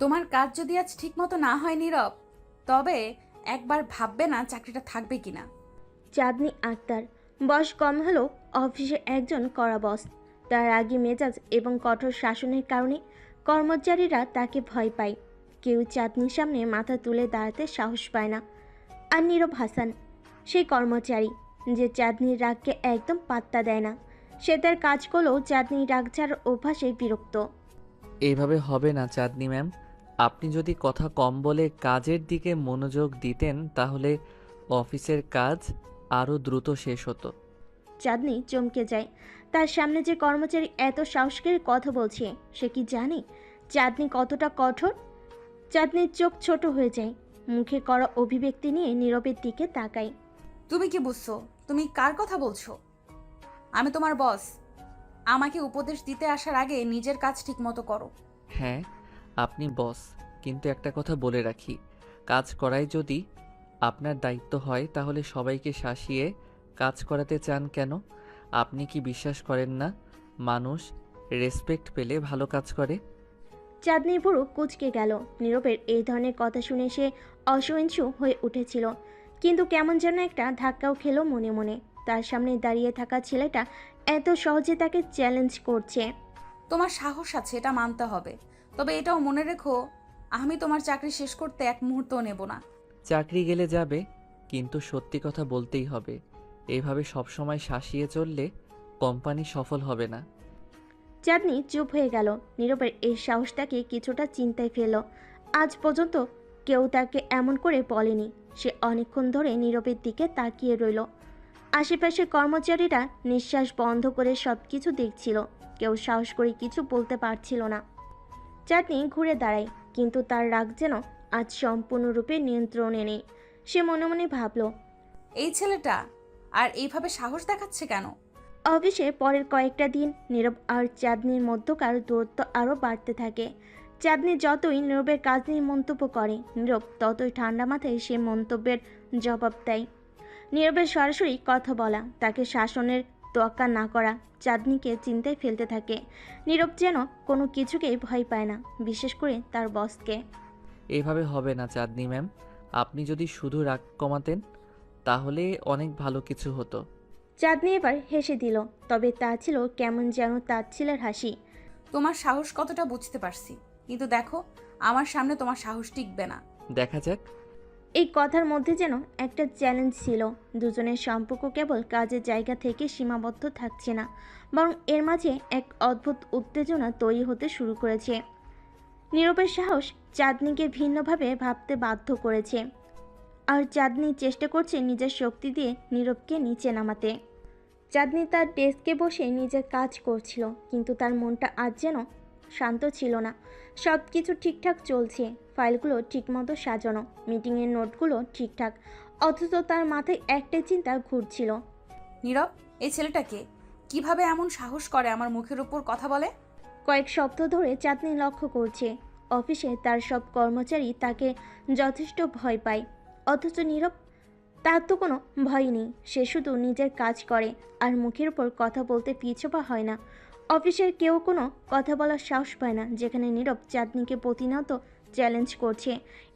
তোমার কাজ যদি আজ ঠিকমতো না হয় নীরব, তবে একবার ভাববে না চাকরিটা থাকবে কিনা। চাঁদনি আক্তার বয়স কম হলেও অফিসে একজন কড়া বস। তার রাগী মেজাজ এবং কঠোর শাসনের কারণে কর্মচারীরা তাকে ভয় পায়। কেউ চাঁদনির সামনে মাথা তুলে দাঁড়াতে সাহস পায় না। আর নীরব হাসান সেই কর্মচারী যে চাঁদনির রাগকে একদম পাত্তা দেয় না। সে তার কাজ করলেও চাঁদনির রাগ ছাড়ার অভ্যাসে বিরক্ত। এইভাবে হবে না চাঁদনি ম্যাম। আপনি যদি কথা কম বলে কাজের দিকে মনোযোগ দিতেন তাহলে অফিসের কাজ আরও দ্রুত শেষ হতো। চাঁদনি চমকে যায়। তার সামনে যে কর্মচারী এত সাহস করে কথা বলছে, সে কি জানে চাঁদনি কতটা কঠোর? চাঁদনির চোখ ছোট হয়ে যায়। মুখে করা অভিব্যক্তি নিয়ে নীরবের দিকে তাকায়। তুমি কি বুঝছো? তুমি কার কথা বলছো? আমি তোমার বস। আমাকে উপদেশ দিতে আসার আগে নিজের কাজ ঠিকমতো করো। হ্যাঁ, আপনি বস, কিন্তু একটা কথা বলে রাখি, কাজ করাই যদি আপনার দায়িত্ব হয় তাহলে সবাইকে শাসিয়ে কাজ করাতে চান কেন? আপনি কি বিশ্বাস করেন না মানুষ রেসপেক্ট পেলে ভালো কাজ করে? চাঁদনির ভুরু কুঁচকে গেল। নীরবের এই ধরনের কথা শুনে সে অসহিষ্ণু হয়ে উঠেছিল, কিন্তু কেমন যেন একটা ধাক্কাও খেলো মনে মনে। তার সামনে দাঁড়িয়ে থাকা ছেলেটা এত সহজে তাকে চ্যালেঞ্জ করছে। তোমার সাহস আছে, এটা মানতে হবে। তবে এটাও মনে রেখো, আমি তোমার চাকরি শেষ করতে এক মুহূর্তও নেব না। চাকরি গেলে যাবে, কিন্তু সত্যি কথা বলতেই হবে। এভাবে সবসময় শাসিয়ে চললে কোম্পানি সফল হবে না। চাঁদনি চুপ হয়ে গেল। নীরবের এই সাহসটাকে কিছুটা চিন্তায় ফেলল। আজ পর্যন্ত কেউ তাকে এমন করে বলেনি। সে অনেকক্ষণ ধরে নীরবের দিকে তাকিয়ে রইল। আশেপাশে কর্মচারীরা নিঃশ্বাস বন্ধ করে সব কিছু দেখছিল। কেউ সাহস করে কিছু বলতে পারছিল না। চাঁদনি ঘুরে দাঁড়ায়, কিন্তু তার রাগ যেন আজ সম্পূর্ণরূপে নিয়ন্ত্রণে নেই। সে মনে মনে ভাবল, এই ছেলেটা আর এইভাবে সাহস দেখাচ্ছে কেন? অফিসে পরের কয়েকটা দিন নীরব আর চাঁদনির মধ্যকার দূরত্ব আরও বাড়তে থাকে। চাঁদনি যতই নীরবের কাজ নিয়ে মন্তব্য করে, নীরব ততই ঠান্ডা মাথায় সে মন্তব্যের জবাব দেয়। নীরবের সরাসরি কথা বলা, তাকে শাসনের তোয়াক্কা না করা চাঁদনিকে চিন্তায় ফেলতে থাকে। নীরব যেন কোনো কিছুকেই ভয় পায় না, বিশেষ করে তার বসকে। এভাবে হবে না চাঁদনি ম্যাম। আপনি যদি শুধু রাগ কমাতেন তাহলে অনেক ভালো কিছু হতো। চাঁদনি এবার হেসে দিল, তবে তা ছিল কেমন যেন তাচ্ছিলের হাসি। তোমার সাহস কতটা বুঝতে পারছি, কিন্তু দেখো, আমার সামনে তোমার সাহস টিকবে না। দেখা যাক। এই কথার মধ্যে যেন একটা চ্যালেঞ্জ ছিল। দুজনের সম্পর্ক কেবল কাজের জায়গা থেকে সীমাবদ্ধ থাকছে না, বরং এর মাঝে এক অদ্ভুত উত্তেজনা তৈরি হতে শুরু করেছে। নীরবের সাহস চাঁদনিকে ভিন্নভাবে ভাবতে বাধ্য করেছে, আর চাঁদনি চেষ্টা করছে নিজের শক্তি দিয়ে নীরবকে নিচে নামাতে। চাঁদনি তার ডেস্কে বসে নিজের কাজ করছিল, কিন্তু তার মনটা আজ যেন শান্ত ছিল না। সব কিছু ঠিকঠাক চলছে, ফাইলগুলো ঠিকমতো সাজানো, মিটিংয়ের নোটগুলো ঠিকঠাক, অথচ তার মাথায় একটাই চিন্তা ঘুরছিল। নীরব, এই ছেলেটাকে কিভাবে এমন সাহস করে আমার মুখের উপর কথা বলে? কয়েক সপ্তাহ ধরে চাঁদনি লক্ষ্য করছে, অফিসে তার সব কর্মচারী তাকে যথেষ্ট ভয় পায়, অথচ নীরব, তার তো কোনো ভয় নেই। সে শুধু নিজের কাজ করে আর মুখের উপর কথা বলতে পিছপা হয় না। অফিসের কেউ কোনো কথা বলার সাহস পায় না, যেখানে নীরব চাঁদনিকে প্রতিনিয়ত চ্যালেঞ্জ করছে।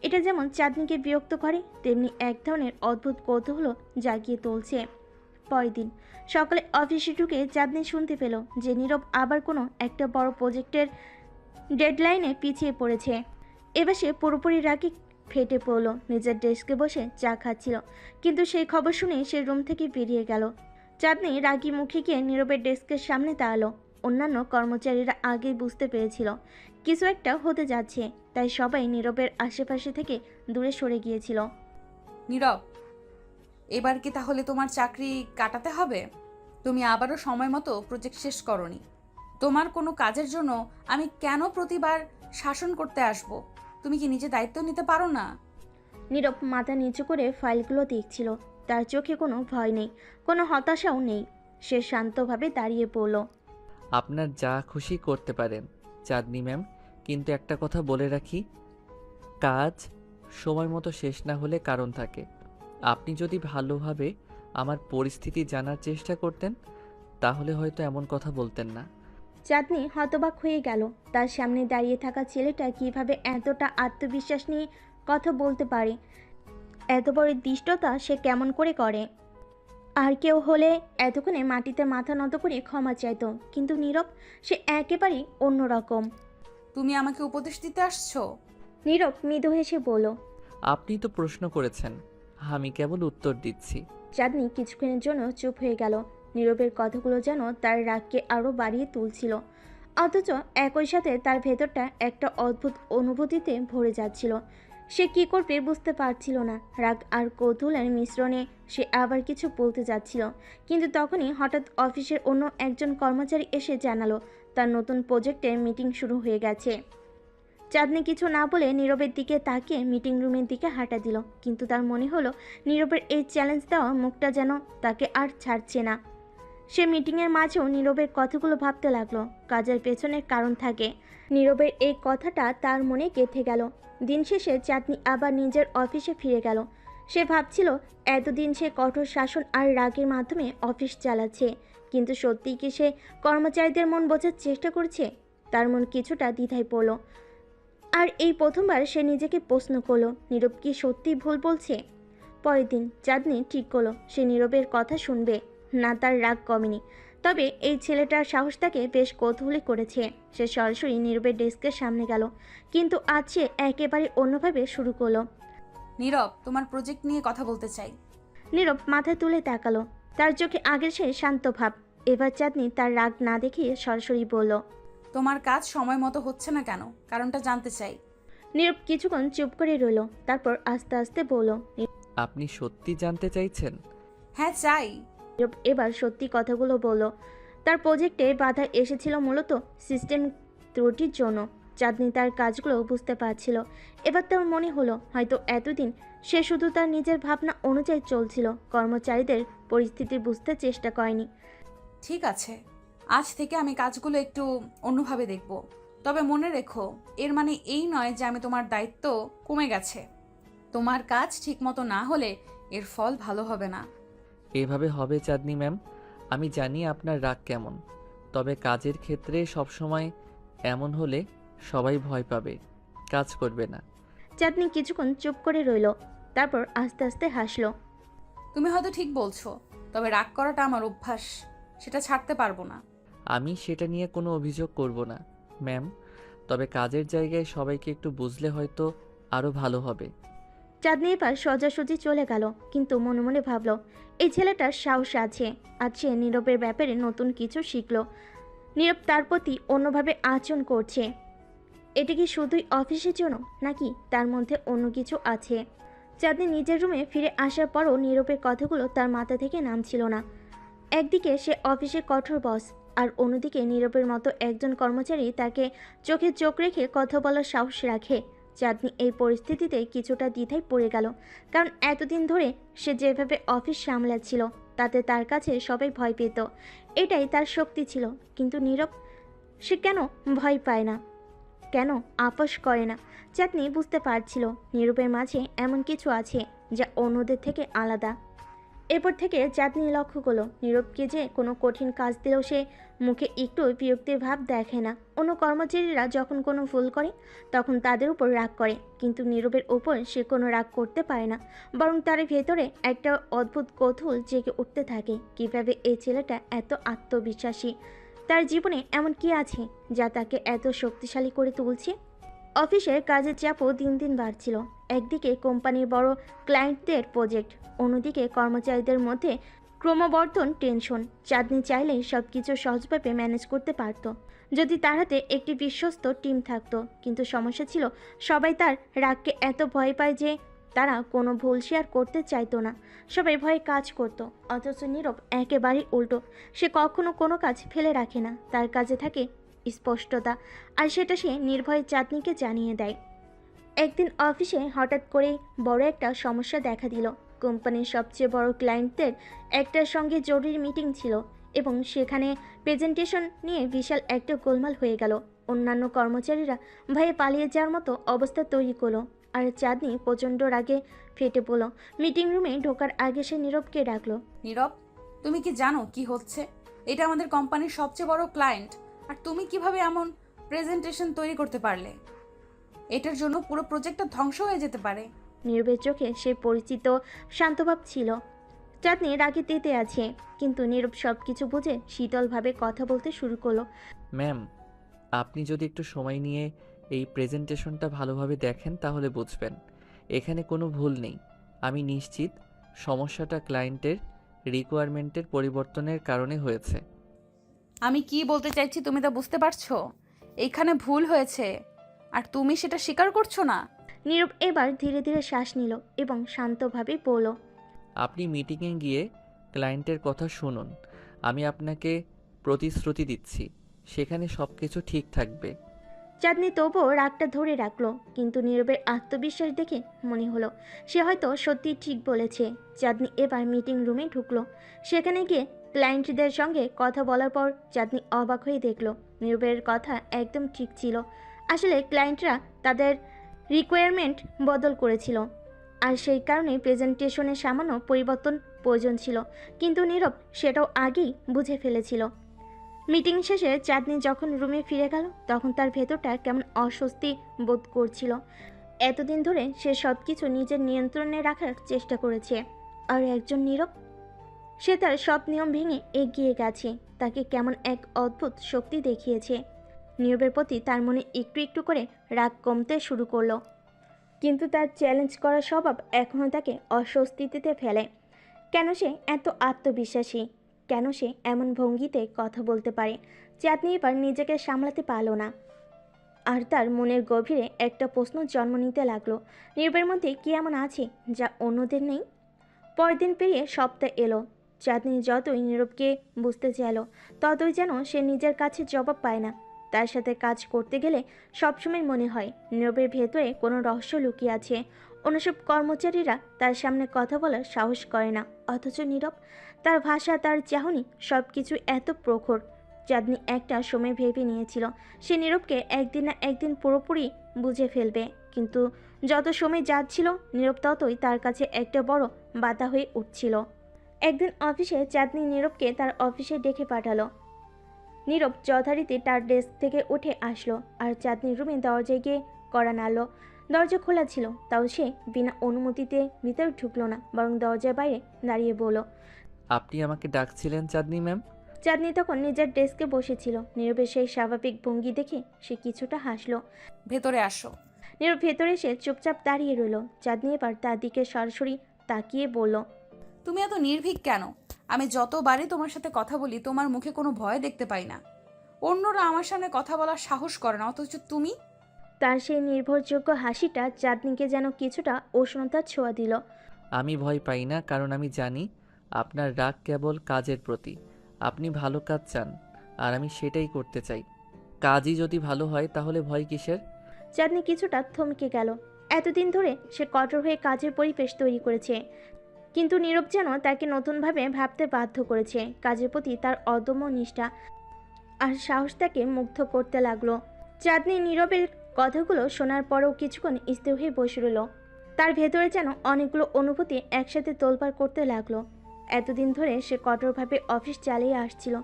এটা যেমন চাঁদনিকে বিরক্ত করে, তেমনি এক ধরনের অদ্ভুত কৌতূহল জাগিয়ে তুলছে। পরের দিন সকালে অফিসে ঢুকে চাঁদনি শুনতে পেল যে নীরব আবার কোনো একটা বড় প্রজেক্টের ডেডলাইনে পিছিয়ে পড়েছে। এবার সে পুরোপুরি রাগে ফেটে পড়ল। নিজের ডেস্কে বসে চা খাচ্ছিল, কিন্তু সেই খবর শুনে সে রুম থেকে বেরিয়ে গেল। চাঁদনি রাগী মুখে গিয়ে নীরবের ডেস্কের সামনে দাঁড়ালো। অন্যান্য কর্মচারীরা আগেই বুঝতে পেরেছিল কিছু একটা হতে যাচ্ছে, তাই সবাই নীরবের আশেপাশে থেকে দূরে সরে গিয়েছিল। নীরব, এবার কি তাহলে তোমার চাকরি কাটাতে হবে? তুমি আবারও সময় মতো প্রজেক্ট শেষ করনি। তোমার কোনো কাজের জন্য আমি কেন প্রতিবার শাসন করতে আসব? তুমি কি নিজে দায়িত্ব নিতে পারো না? নীরব মাথা নিচু করে ফাইলগুলো দেখছিল। তার চোখে কোনো ভয় নেই, কোনো হতাশাও নেই। সে শান্তভাবে দাঁড়িয়ে পড়ল। আপনার যা খুশি করতে পারেন চাঁদনি ম্যাম, কিন্তু একটা কথা বলে রাখি, কাজ সময় মতো শেষ না হলে কারণ থাকে। আপনি যদি ভালোভাবে আমার পরিস্থিতি জানার চেষ্টা করতেন তাহলে হয়তো এমন কথা বলতেন না। চাঁদনি হতবাক হয়ে গেল। তার সামনে দাঁড়িয়ে থাকা ছেলেটা কিভাবে এতটা আত্মবিশ্বাস নিয়ে কথা বলতে পারে, এত বড় দৃষ্টতা সে কেমন করে করে। আর কেউ হলে এতক্ষণে মাটিতে মাথা নত করে ক্ষমা চাইতো, কিন্তু নীরব সে একেবারেই অন্যরকম। তুমি আমাকে উপদেশ দিতে আসছো? নীরব মৃদু হেসে বলল। আপনি তো প্রশ্ন করেছেন, আমি কেবল উত্তর দিচ্ছি। চাঁদনি কিছুক্ষণের জন্য চুপ হয়ে গেল। নীরবের কথাগুলো যেন তার রাগকে আরও বাড়িয়ে তুলছিল, অথচ একই সাথে তার ভেতরটা একটা অদ্ভুত অনুভূতিতে ভরে যাচ্ছিল। সে কি করবে বুঝতে পারছিল না। রাগ আর কৌতূহলের মিশ্রণে সে আবার কিছু বলতে যাচ্ছিল, কিন্তু তখনই হঠাৎ অফিসের অন্য একজন কর্মচারী এসে জানালো তার নতুন প্রজেক্টের মিটিং শুরু হয়ে গেছে। চাঁদনি কিছু না বলে নীরবের দিকে তাকিয়ে মিটিং রুমের দিকে হাঁটা দিল, কিন্তু তার মনে হলো নীরবের এই চ্যালেঞ্জ দেওয়া মুখটা যেন তাকে আর ছাড়ছে না। সে মিটিংয়ের মাঝেও নীরবের কথাগুলো ভাবতে লাগলো। কাজের পেছনের কারণ থাকে, নীরবের এই কথাটা তার মনে গেঁথে গেল। দিন শেষে চাঁদনি আবার নিজের অফিসে ফিরে গেল। সে ভাবছিল এতদিন সে কঠোর শাসন আর রাগের মাধ্যমে অফিস চালাচ্ছে, কিন্তু সত্যিই কি সে কর্মচারীদের মন বোঝার চেষ্টা করছে? তার মন কিছুটা দ্বিধায় পড়ল। আর এই প্রথমবার সে নিজেকে প্রশ্ন করলো, নীরব কি সত্যিই ভুল বলছে? পরের দিন চাঁদনি ঠিক করলো সে নীরবের কথা শুনবে না। তার রাগ কমেনি, তবে এই ছেলেটার সাহস তাকে বেশ কৌতূহলী করেছে। সে সরাসরি নীরবের ডেস্কের সামনে গেল, কিন্তু আজ সে একেবারে অন্যভাবে শুরু করলো। নীরব, তোমার প্রজেক্ট নিয়ে কথা বলতে চাই। নীরব মাথা তুলে তাকালো, তার চোখে আগের সে শান্ত ভাব। এবার চাঁদনি তার রাগ না দেখিয়ে সরাসরি বলল, তোমার কাজ সময় মতো হচ্ছে না কেন? কারণটা জানতে চাই। নীরব কিছুক্ষণ চুপ করে রইল, তারপর আস্তে আস্তে বলল। আপনি সত্যি জানতে চাইছেন? হ্যাঁ, চাই। নীরব এবার সত্যি কথাগুলো বলল। তার প্রজেক্টে বাধা এসেছিল মূলত সিস্টেম ত্রুটির জন্য। চাঁদনি তার কাজগুলো বুঝতে পারছিল। এবার তার মনে হলো হয়তো এতদিন সে শুধু তার নিজের ভাবনা অনুযায়ী চলছিল, কর্মচারীদের পরিস্থিতি বুঝতে চেষ্টা করেনি। ঠিক আছে, আজ থেকে আমি কাজগুলো একটু অন্যভাবে দেখব। তবে মনে রেখো, এর মানে এই নয় যে আমি তোমার দায়িত্ব কমে গেছে। তোমার কাজ ঠিকমতো না হলে এর ফল ভালো হবে না। এভাবে হবে চাঁদনি ম্যাম। আমি জানি আপনার রাগ কেমন, তবে কাজের ক্ষেত্রে সবসময় এমন হলে সবাই ভয় পাবে, কাজ করবে না। চাঁদনি কিছুক্ষণ চুপ করে রইল, তারপর আস্তে আস্তে হাসলো। তুমি হয়তো ঠিক বলছো, তবে রাগ করাটা আমার অভ্যাস, সেটা ছাড়তে পারবো না। আমি সেটা নিয়ে কোনো অভিযোগ করব না ম্যাম, তবে কাজের জায়গায় সবাইকে একটু বুঝলে হয়তো আরও ভালো হবে। চাঁদনি এবার সোজাসুজি চলে গেল, কিন্তু মনে মনে ভাবল এই ছেলেটার সাহস আছে। আজ সে নীরবের ব্যাপারে নতুন কিছু শিখল। নীরব তার প্রতি অন্যভাবে আচরণ করছে। এটা কি শুধুই অফিসের জন্য, নাকি তার মধ্যে অন্য কিছু আছে? চাঁদনি নিজের রুমে ফিরে আসার পরও নীরবের কথাগুলো তার মাথা থেকে নামছিল না। একদিকে সে অফিসে কঠোর বস, আর অন্যদিকে নীরবের মতো একজন কর্মচারী তাকে চোখে চোখ রেখে কথা বলার সাহস রাখে। চাঁদনি এই পরিস্থিতিতে কিছুটা দ্বিধায় পড়ে গেল, কারণ এতদিন ধরে সে যেভাবে অফিস সামলাচ্ছিল তাতে তার কাছে সবাই ভয় পেত। এটাই তার শক্তি ছিল। কিন্তু নীরব, সে কেন ভয় পায় না, কেন আপোষ করে না? চাঁদনি বুঝতে পারছিল নীরবের মাঝে এমন কিছু আছে যা অন্যদের থেকে আলাদা। এরপর থেকে চাঁদনি লক্ষ্য করলো নীরবকে যে কোনো কঠিন কাজ দিলেও সে মুখে একটু বিরক্তির ভাব দেখে না। অন্য কর্মচারীরা যখন কোনো ভুল করে তখন তাদের উপর রাগ করে, কিন্তু নীরবের উপর সে কোনো রাগ করতে পারে না, বরং তার ভেতরে একটা অদ্ভুত কৌতূহল জেগে উঠতে থাকে। কীভাবে এই ছেলেটা এত আত্মবিশ্বাসী? তার জীবনে এমন কি আছে যা তাকে এত শক্তিশালী করে তুলছে? অফিসের কাজের চাপও দিন দিন বাড়ছিল। একদিকে কোম্পানির বড় ক্লায়েন্টদের প্রজেক্ট, অন্যদিকে কর্মচারীদের মধ্যে ক্রমবর্ধমান টেনশন। চাঁদনি চাইলেই সব কিছু সহজভাবে ম্যানেজ করতে পারত যদি তার হাতে একটি বিশ্বস্ত টিম থাকতো, কিন্তু সমস্যা ছিল সবাই তার রাগকে এত ভয় পায় যে তারা কোনো ভুল শেয়ার করতে চাইতো না। সবাই ভয়ে কাজ করত, অথচ নীরব একেবারেই উল্টো। সে কখনো কোনো কাজ ফেলে রাখে না, তার কাজে থাকে স্পষ্টতা, আর সেটা সে নির্ভয়ে চাঁদনিকে জানিয়ে দেয়। একদিন অফিসে হঠাৎ করেই বড় একটা সমস্যা দেখা দিল। কোম্পানির সবচেয়ে বড় ক্লায়েন্টদের একটার সঙ্গে জরুরি মিটিং ছিল, এবং সেখানে প্রেজেন্টেশন নিয়ে বিশাল একটা গোলমাল হয়ে গেল। অন্যান্য কর্মচারীরা ভয়ে পালিয়ে যাওয়ার মতো অবস্থা তৈরি করলো, আর চাঁদনি প্রচণ্ড রাগে ফেটে পড়ল। মিটিং রুমে ঢোকার আগে সে নীরবকে ডাকলো। নীরব, তুমি কি জানো কি হচ্ছে? এটা আমাদের কোম্পানির সবচেয়ে বড় ক্লায়েন্ট, আর তুমি কিভাবে এমন প্রেজেন্টেশন তৈরি করতে পারলে? এটার জন্য পুরো প্রজেক্টটা ধ্বংস হয়ে যেতে পারে। নীরবের চোখে সে পরিচিত শান্তভাব ছিল। চাঁদনি রাগে তেতে আছে, কিন্তু নীরব সব কিছু বুঝে শীতলভাবে কথা বলতে শুরু করলো। ম্যাম, আপনি যদি একটু সময় নিয়ে এই প্রেজেন্টেশনটা ভালোভাবে দেখেন তাহলে বুঝবেন এখানে কোনো ভুল নেই। আমি নিশ্চিত সমস্যাটা ক্লায়েন্টের রিকোয়ারমেন্টের পরিবর্তনের কারণে হয়েছে। আমি কি বলতে চাইছি তুমি তা বুঝতে পারছো? এইখানে ভুল হয়েছে আর তুমি সেটা স্বীকার করছো না। নীরব এবার ধীরে ধীরে শ্বাস নিল এবং শান্তভাবে বলল, আপনি মিটিংয়ে গিয়ে ক্লায়েন্টের কথা শুনুন। আমি আপনাকে প্রতিশ্রুতি দিচ্ছি সেখানে সব কিছু ঠিক থাকবে। চাঁদনি তবুও রাগটা ধরে রাখলো, কিন্তু নীরবের আত্মবিশ্বাস দেখে মনে হলো সে হয়তো সত্যি ঠিক বলেছে। চাঁদনি এবার মিটিং রুমে ঢুকলো। সেখানে গিয়ে ক্লায়েন্টদের সঙ্গে কথা বলার পর চাঁদনি অবাক হয়ে দেখলো নীরবের কথা একদম ঠিক ছিল। আসলে ক্লায়েন্টরা তাদের রিকোয়ারমেন্ট বদল করেছিল, আর সেই কারণে প্রেজেন্টেশনে সামান্য পরিবর্তন প্রয়োজন ছিল। কিন্তু নীরব সেটাও আগেই বুঝে ফেলেছিল। মিটিং শেষে চাঁদনি যখন রুমে ফিরে গেল তখন তার ভেতরটা কেমন অস্বস্তি বোধ করছিল। এতদিন ধরে সে সব কিছু নিজের নিয়ন্ত্রণে রাখার চেষ্টা করেছে, আর একজন নীরব, সে তার সব নিয়ম ভেঙে এগিয়ে গেছে। তাকে কেমন এক অদ্ভুত শক্তি দেখিয়েছে। নীরবের প্রতি তার মনে একটু একটু করে রাগ কমতে শুরু করলো, কিন্তু তার চ্যালেঞ্জ করার স্বভাব এখনও তাকে অস্বস্তিতে ফেলে। কেন সে এত আত্মবিশ্বাসী? কেন সে এমন ভঙ্গিতে কথা বলতে পারে? চাঁদনি এবার নিজেকে সামলাতে পারল না, আর তার মনের গভীরে একটা প্রশ্ন জন্ম নিতে লাগলো, নীরবের মধ্যে কি এমন আছে যা অন্যদের নেই? পরদিন পেরিয়ে সপ্তাহ এলো। চাঁদনি যতই নীরবকে বুঝতে চাইল ততই যেন সে নিজের কাছে জবাব পায় না। তার সাথে কাজ করতে গেলে সবসময় মনে হয় নীরবের ভেতরে কোনো রহস্য লুকিয়ে আছে। অন্যসব কর্মচারীরা তার সামনে কথা বলার সাহস করে না, অথচ নীরব, তার ভাষা, তার চাহনি, সব কিছু এত প্রখর। চাঁদনি একটা সময় ভেবে নিয়েছিল সে নীরবকে একদিন না একদিন পুরোপুরি বুঝে ফেলবে, কিন্তু যত সময় যাচ্ছিল নীরব ততই তার কাছে একটা বড় বাধা হয়ে উঠছিল। একদিন অফিসে চাঁদনি নীরবকে তার অফিসে ডেকে পাঠালো। নীরব যথারীতি তার ডেস্ক থেকে উঠে আসলো আর চাঁদনির রুমে দরজায় গিয়ে কড়া নাড়ল। দরজা খোলা ছিল, তাও সে বিনা অনুমতিতে ভিতরে ঢুকলো না, বরং দরজার বাইরে দাঁড়িয়ে বলল, আপনি আমাকে ডাকছিলেন চাঁদনি ম্যাম? চাঁদনি তখন নিজের ডেস্কে বসেছিল। নীরবের সেই স্বাভাবিক ভঙ্গি দেখে সে কিছুটা হাসলো। ভেতরে আসো। নীরব ভেতরে এসে চুপচাপ দাঁড়িয়ে রইল। চাঁদনি এবার তার দিকে সরাসরি তাকিয়ে বলল, তুমি এত নির্ভীক কেন? আমি যতবারই তোমার সাথে কথা বলি তোমার মুখে কোনো ভয় দেখতে পাই না। অন্যরা আমার সামনে কথা বলার সাহস করে না, অথচ তুমি। তার সেই নির্ভরযোগ্য হাসিটা চাঁদনিকে যেন কিছুটা উষ্ণতার ছোঁয়া দিল। আমি ভয় পাই না, কারণ আমি জানি আপনার রাগ কেবল কাজের প্রতি। আপনি ভালো কাজ চান আর আমি সেটাই করতে চাই। কাজই যদি ভালো হয় তাহলে ভয় কিসের? চাঁদনি কিছুটা থমকে গেল। এতদিন ধরে সে কঠোর হয়ে কাজের পরিবেশ তৈরি করেছে, কিন্তু নীরব যেন তাকে নতুনভাবে ভাবতে বাধ্য করেছে। কাজের প্রতি তার অদম্য নিষ্ঠা আর সাহস তাকে মুগ্ধ করতে লাগলো। চাঁদনি নীরবের কথাগুলো শোনার পরেও কিছুক্ষণ স্থির হয়ে বসে রইল। তার ভেতরে যেন অনেকগুলো অনুভূতি একসাথে তোলপাড় করতে লাগলো। এতদিন ধরে সে কঠোরভাবে অফিস চালিয়ে আসছিল,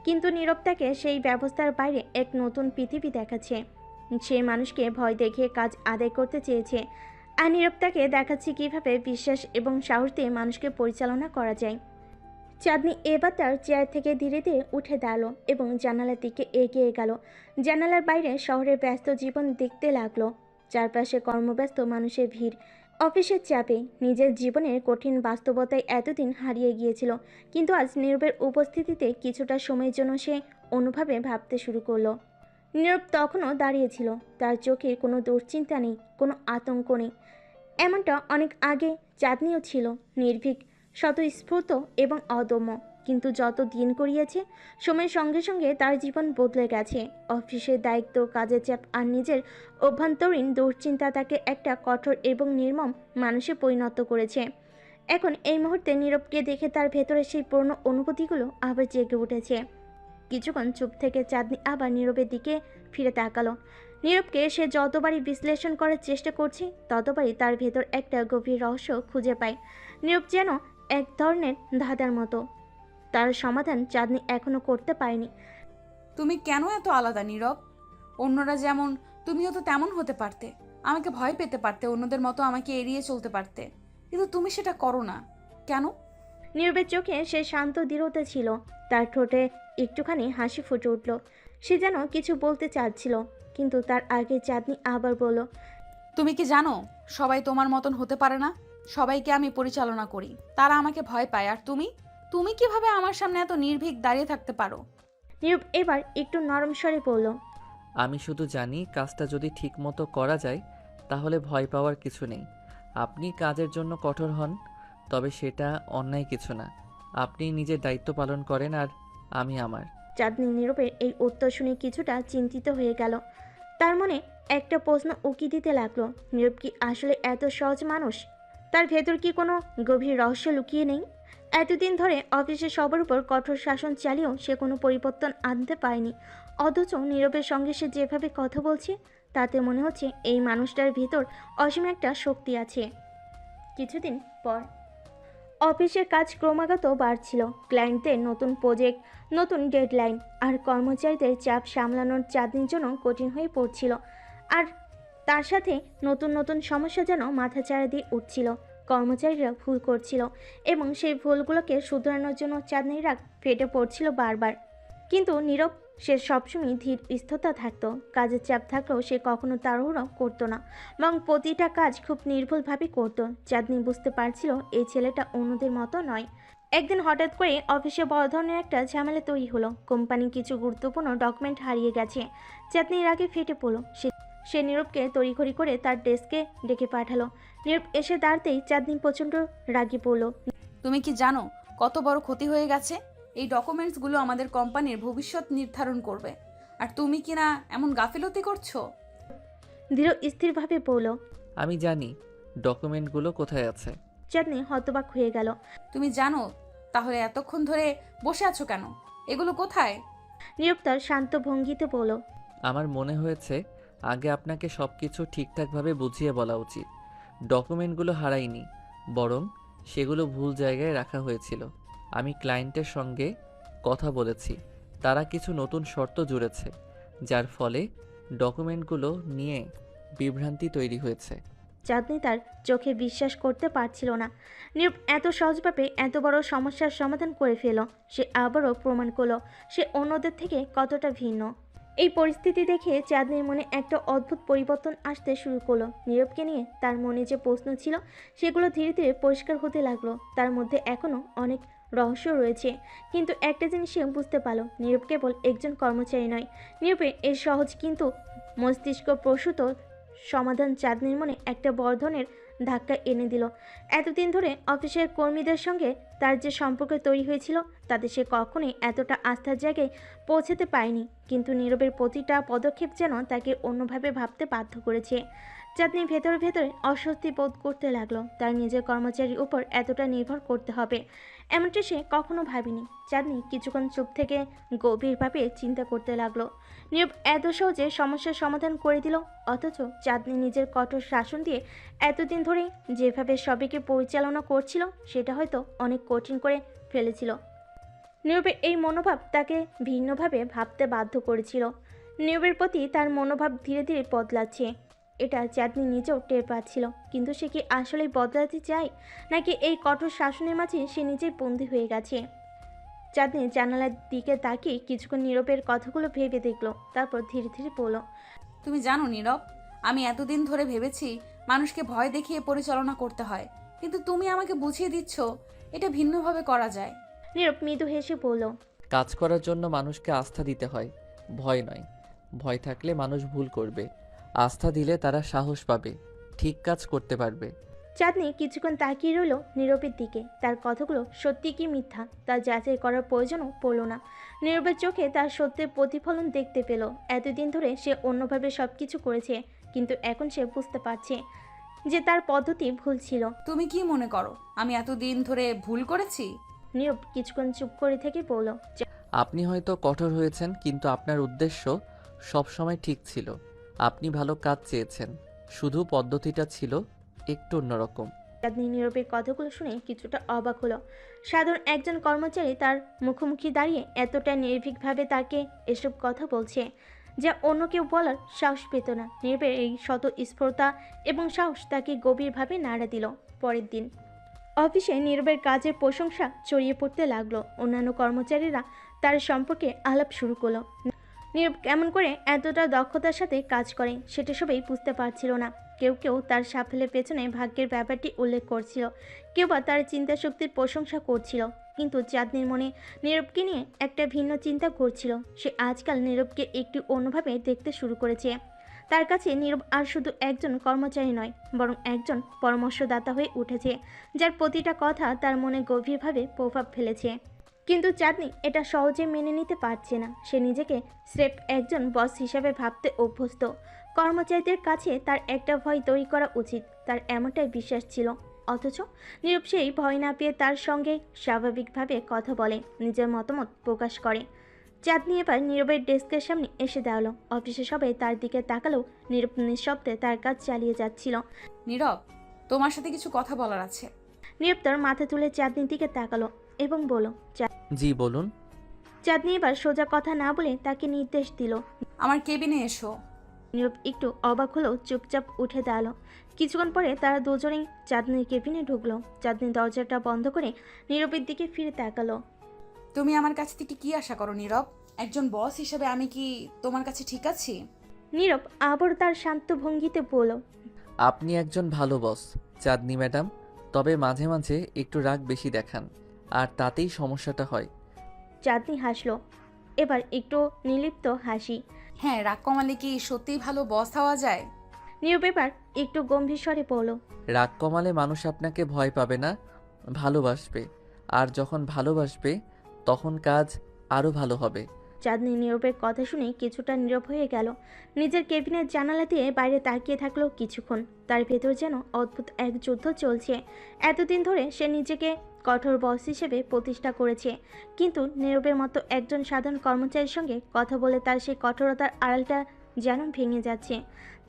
কিন্তু নীরব তাকে সেই ব্যবস্থার বাইরে এক নতুন পৃথিবী দেখাচ্ছে। সে মানুষকে ভয় দেখিয়ে কাজ আদায় করতে চেয়েছে, আর নীরব তাকে দেখাচ্ছে কীভাবে বিশ্বাস এবং সাহস দিয়ে মানুষকে পরিচালনা করা যায়। চাঁদনি এবার তার চেয়ার থেকে ধীরে ধীরে উঠে দাঁড়ালো এবং জানালার দিকে এগিয়ে গেল। জানালার বাইরে শহরের ব্যস্ত জীবন দেখতে লাগলো। চারপাশে কর্মব্যস্ত মানুষের ভিড়, অফিসের চাপে নিজের জীবনের কঠিন বাস্তবতায় এতদিন হারিয়ে গিয়েছিল, কিন্তু আজ নীরবের উপস্থিতিতে কিছুটা সময়ের জন্য সে অনুভবে ভাবতে শুরু করলো। নীরব তখনও দাঁড়িয়েছিল, তার চোখে কোনো দুশ্চিন্তা নেই, কোনো আতঙ্ক নেই। এমনটা অনেক আগে চাঁদনিও ছিল, নির্ভীক, স্বতঃস্ফূর্ত এবং অদম্য। কিন্তু যত দিন গড়িয়েছে সময়ের সঙ্গে সঙ্গে তার জীবন বদলে গেছে। অফিসের দায়িত্ব, কাজের চাপ আর নিজের অভ্যন্তরীণ দুশ্চিন্তা তাকে একটা কঠোর এবং নির্মম মানুষে পরিণত করেছে। এখন এই মুহূর্তে নীরবকে দেখে তার ভেতরে সেই পুরনো অনুভূতিগুলো আবার জেগে উঠেছে। কিছুক্ষণ চুপ থেকে চাঁদনি আবার নীরবের দিকে ফিরে তাকালো। নীরবকে সে যতবারই বিশ্লেষণ করার চেষ্টা করছে ততবারই তার ভেতর একটা গভীর রহস্য খুঁজে পায়। নীরব যেন এক ধরনের ধাঁধার মতো, তার সমাধান চাঁদনি এখনো করতে পারেনি। তুমি কেন এত আলাদা নীরব? অন্যরা যেমন, তুমিও তো তেমন হতে পারতে। আমাকে ভয় পেতে পারতে, অন্যদের মতো আমাকে এড়িয়ে চলতে পারতে, কিন্তু তুমি সেটা করো না কেন? নীরবের চোখে সে শান্ত দৃঢ়তা ছিল। তার ঠোঁটে একটুখানি হাসি ফুটে উঠল। সে যেন কিছু বলতে চাচ্ছিল, কিন্তু তার আগে চাঁদনি আবার বলল, তুমি কি জানো সবাই তোমার মতন হতে পারে না? সবাইকে আমি পরিচালনা করি, তারা আমাকে ভয় পায়। আর তুমি তুমি কিভাবে আমার সামনে এত নির্ভীক দাঁড়িয়ে থাকতে পারো? নীরব এবার একটু নরম স্বরে বলল, আমি শুধু জানি কাজটা যদি ঠিক মতো করা যায় তাহলে ভয় পাওয়ার কিছু নেই। আপনি কাজের জন্য কঠোর হন, তবে সেটা অন্যায় কিছু না। আপনি নিজের দায়িত্ব পালন করেন আর আমি আমার। চাঁদনি নীরবের এই উত্তর শুনে কিছুটা চিন্তিত হয়ে গেল। তার মনে একটা প্রশ্ন উকি দিতে লাগলো, নীরব কি আসলে এত সহজ মানুষ? তার ভেতর কি কোনো গভীর রহস্য লুকিয়ে নেই? এতদিন ধরে অফিসে সবার উপর কঠোর শাসন চালিয়েও সে কোনো পরিবর্তন আনতে পারেনি, অথচ নীরবের সঙ্গে সে যেভাবে কথা বলছে তাতে মনে হচ্ছে এই মানুষটার ভিতর অসীম একটা শক্তি আছে। কিছুদিন পর অফিসের কাজ ক্রমাগত বাড়ছিল। ক্লায়েন্টদের নতুন প্রজেক্ট, নতুন ডেডলাইন আর কর্মচারীদের চাপ সামলানোর চাঁদনির জন্য কঠিন হয়ে পড়ছিল। আর তার সাথে নতুন নতুন সমস্যা যেন মাথাচাড়া দিয়ে উঠছিল। কর্মচারীরা ভুল করছিল এবং সেই ভুলগুলোকে শুধরানোর জন্য চাঁদনির রাগ ফেটে পড়ছিল বারবার। কিন্তু নীরব, সে সবসময় ধীর স্থিরতা থাকতো। কাজের চাপ থাকলেও সে কখনো তাড়াহুড়ো করতো না, এবং প্রতিটা কাজ খুব নির্ভুলভাবে করতো। চাঁদনি বুঝতে পারছিল এই ছেলেটা অন্যদের মতো নয়। একদিন হঠাৎ করে অফিসে বড় ধরনের একটা ঝামেলা তৈরি হলো। কোম্পানির কিছু গুরুত্বপূর্ণ ডকুমেন্ট হারিয়ে গেছে। চাঁদনির আগে ফেটে পড়লো। সে নীরবকে তড়িঘড়ি করে তার ডেস্কে ডেকে পাঠালো। নীরব এসে দাঁড়াতেই চাঁদনি প্রচণ্ড রাগি পড়লো। তুমি কি জানো কত বড় ক্ষতি হয়ে গেছে? এই ডকুমেন্টসগুলো আমাদের কোম্পানির ভবিষ্যৎ নির্ধারণ করবে, আর তুমি কি না এমন গাফিলতি করছো? দৃঢ় স্থিরভাবে বলল। আমি জানি ডকুমেন্টগুলো কোথায় আছে। চাঁদনি হতবাক হয়ে গেল। তুমি জানো, তাহলে এতক্ষণ ধরে বসে আছো কেন? এগুলো কোথায়? নীরব তার শান্ত ভঙ্গিতে বলল, আমার মনে হয়েছে আগে আপনাকে সব কিছু ঠিকঠাকভাবে বুঝিয়ে বলা উচিত। ডকুমেন্টগুলো হারায়নি, বরং সেগুলো ভুল জায়গায় রাখা হয়েছিল। আমি ক্লায়েন্টের সঙ্গে কথা বলেছি, তারা কিছু নতুন শর্ত জুড়েছে, যার ফলে ডকুমেন্টগুলো নিয়ে বিভ্রান্তি তৈরি হয়েছে। চাঁদনি তার চোখে বিশ্বাস করতে পারছিল না। নীরব এত সহজভাবে এত বড় সমস্যার সমাধান করে ফেল। সে আবারও প্রমাণ করলো সে অন্যদের থেকে কতটা ভিন্ন। এই পরিস্থিতি দেখে চাঁদনির মনে একটা অদ্ভুত পরিবর্তন আসতে শুরু করলো। নীরবকে নিয়ে তার মনে যে প্রশ্ন ছিল সেগুলো ধীরে ধীরে পরিষ্কার হতে লাগলো। তার মধ্যে এখনও অনেক রহস্য রয়েছে, কিন্তু একটা জিনিস সে বুঝতে পারল, নীরব কেবল একজন কর্মচারী নয়। নীরবের এই সহজ কিন্তু মস্তিষ্ক প্রসূত সমাধান চাঁদনির মনে একটা বড় ধরনের ধাক্কা এনে দিল। এতদিন ধরে অফিসের কর্মীদের সঙ্গে তার যে সম্পর্ক তৈরি হয়েছিল তাতে সে কখনোই এতটা আস্থার জায়গায় পৌঁছাতে পারেনি, কিন্তু নীরবের প্রতিটা পদক্ষেপ যেন তাকে অন্যভাবে ভাবতে বাধ্য করেছে। চাঁদনি ভেতরে ভেতরে অস্বস্তি বোধ করতে লাগলো। তার নিজের কর্মচারীর উপর এতটা নির্ভর করতে হবে এমনটা সে কখনো ভাবেনি। চাঁদনি কিছুক্ষণ চুপ থেকে গভীরভাবে চিন্তা করতে লাগলো। নীরব এত সহজে সমস্যার সমাধান করে দিল, অথচ চাঁদনি নিজের কঠোর শাসন দিয়ে এতদিন ধরে যেভাবে সবাইকে পরিচালনা করছিল সেটা হয়তো অনেক কঠিন করে ফেলেছিল। নীরবের এই মনোভাব তাকে ভিন্নভাবে ভাবতে বাধ্য করেছিল। নীরবের প্রতি তার মনোভাব ধীরে ধীরে বদলাচ্ছে, এটা চাঁদনি নিজেও টের পাচ্ছিল। কিন্তু সে কি আসলেই বদলাতে চায়, নাকি এই কঠোর শাসনের মাঝে সে নিজেই বন্দী হয়ে গেছে? চাঁদনি জানালার দিকে তাকিয়ে কিছুক্ষণ নীরবের কথাগুলো ভেবে দেখলো, তারপর ধীরে ধীরে বলল, তুমি জানো নীরব, আমি এতদিন ধরে ভেবেছি মানুষকে ভয় দেখিয়ে পরিচালনা করতে হয়, কিন্তু তুমি আমাকে বুঝিয়ে দিচ্ছ এটা ভিন্নভাবে করা যায়। নীরব মৃদু হেসে বলল, কাজ করার জন্য মানুষকে আস্থা দিতে হয়, ভয় নয়। ভয় থাকলে মানুষ ভুল করবে, আস্থা দিলে তারা সাহস পাবে, ঠিক কাজ করতে পারবে। চাঁদনি কিছুক্ষণ তাকিয়ে রইল নীরবের দিকে। তার কথাগুলো সত্যি কি মিথ্যা তা যাচাই করার প্রয়োজনও পড়ল না। নীরবের চোখে তার সত্যের প্রতিফলন দেখতে পেল। এতদিন ধরে সে অন্যভাবে সব কিছু করেছে, কিন্তু এখন সে বুঝতে পারছে যে তার পদ্ধতি ভুল ছিল। তুমি কি মনে করো আমি এতদিন ধরে ভুল করেছি? নীরব কিছুক্ষণ চুপ করে থেকে বলল, আপনি হয়তো কঠোর হয়েছেন, কিন্তু আপনার উদ্দেশ্য সবসময় ঠিক ছিল। আপনি ভালো কাজ চেয়েছেন, শুধু পদ্ধতিটা ছিল একটু অন্যরকম। চাঁদনি নীরবের কথাগুলো শুনে কিছুটা অবাক হলো। সাধারণ একজন কর্মচারী তার মুখোমুখি দাঁড়িয়ে এতটা নির্ভীকভাবে তাকে এসব কথা বলছে, যা অন্য কেউ বলার সাহস পেত না। নীরবের এই স্বতঃস্ফূর্তা এবং সাহস তাকে গভীরভাবে নাড়া দিল। পরের দিন অফিসে নীরবের কাজের প্রশংসা ছড়িয়ে পড়তে লাগলো। অন্যান্য কর্মচারীরা তার সম্পর্কে আলাপ শুরু করলো। নীরব কেমন করে এতটা দক্ষতার সাথে কাজ করে সেটা সবাই বুঝতে পারছিল না। কেউ কেউ তার সাফল্যের পেছনে ভাগ্যের ব্যাপারটি উল্লেখ করছিল, কেউ বা তার চিন্তা শক্তির প্রশংসা করছিল। কিন্তু চাঁদনির মনে নীরবকে নিয়ে একটা ভিন্ন চিন্তা ঘুরছিল। সে আজকাল নীরবকে একটু অন্যভাবে দেখতে শুরু করেছে। তার কাছে নীরব আর শুধু একজন কর্মচারী নয়, বরং একজন পরামর্শদাতা হয়ে উঠেছে, যার প্রতিটা কথা তার মনে গভীরভাবে প্রভাব ফেলেছে। কিন্তু চাঁদনি এটা সহজে মেনে নিতে পারছে না। সে নিজেকে স্রেফ একজন বস হিসাবে ভাবতে অভ্যস্ত। কর্মচারীদের কাছে তার একটা ভয় তৈরি করা উচিত, তার এমনটাই বিশ্বাস ছিল। অথচ নীরব সেই ভয় না পেয়ে তার সঙ্গে স্বাভাবিকভাবে কথা বলে, নিজের মতামত প্রকাশ করে। চাঁদনি এবার নীরবের ডেস্কের সামনে এসে দাঁড়ালো। অফিসে সবাই তার দিকে তাকালেও নীরব নিঃশব্দে তার কাজ চালিয়ে যাচ্ছিল। নীরব, তোমার সাথে কিছু কথা বলার আছে। নীরব তার মাথা তুলে চাঁদনির দিকে তাকালো এবং বলল, জি বলুন। চাঁদনি এবার সোজা কথা না বলে তাকে নির্দেশ দিল। আমার কেবিনে এসো। নীরব একটু অবাক হলেও চুপচাপ উঠে দাঁড়ালো। কিছুক্ষণ পরে তারা দুজনেই চাঁদনির কেবিনে ঢুকলো। চাঁদনি দরজাটা বন্ধ করে নীরবের দিকে ফিরে তাকালো। তুমি আমার কাছ থেকে কি আশা করো নীরব? একজন বস হিসেবে আমি কি তোমার কাছে ঠিক আছি? নীরব আবার তার শান্ত ভঙ্গিতে বলল, আপনি একজন ভালো বস চাঁদনি ম্যাডাম, তবে মাঝে মাঝে একটু রাগ বেশি দেখান, আর তাতেই সমস্যাটা হয়। চাঁদনি হাসলো, এবার একটু নির্লিপ্ত হাসি। হ্যাঁ, রাগ কমালে কি সত্যিই ভালো বস হওয়া যায়? নীরব এবার একটু গম্ভীর স্বরে বলল, রাগ কমালে মানুষ আপনাকে ভয় পাবে না, ভালোবাসবে। আর যখন ভালোবাসবে তখন কাজ আরও ভালো হবে। চাঁদনি নীরবের কথা শুনে কিছুটা নীরব হয়ে গেল। নিজের কেবিনের জানালা দিয়ে বাইরে তাকিয়ে থাকলো কিছুক্ষণ। তার ভেতর যেন অদ্ভুত এক যুদ্ধ চলছে। এতদিন ধরে সে নিজেকে কঠোর বস হিসেবে প্রতিষ্ঠা করেছে, কিন্তু নীরবের মতো একজন সাধারণ কর্মচারীর সঙ্গে কথা বলে তার সেই কঠোরতার আড়ালটা যেন ভেঙে যাচ্ছে।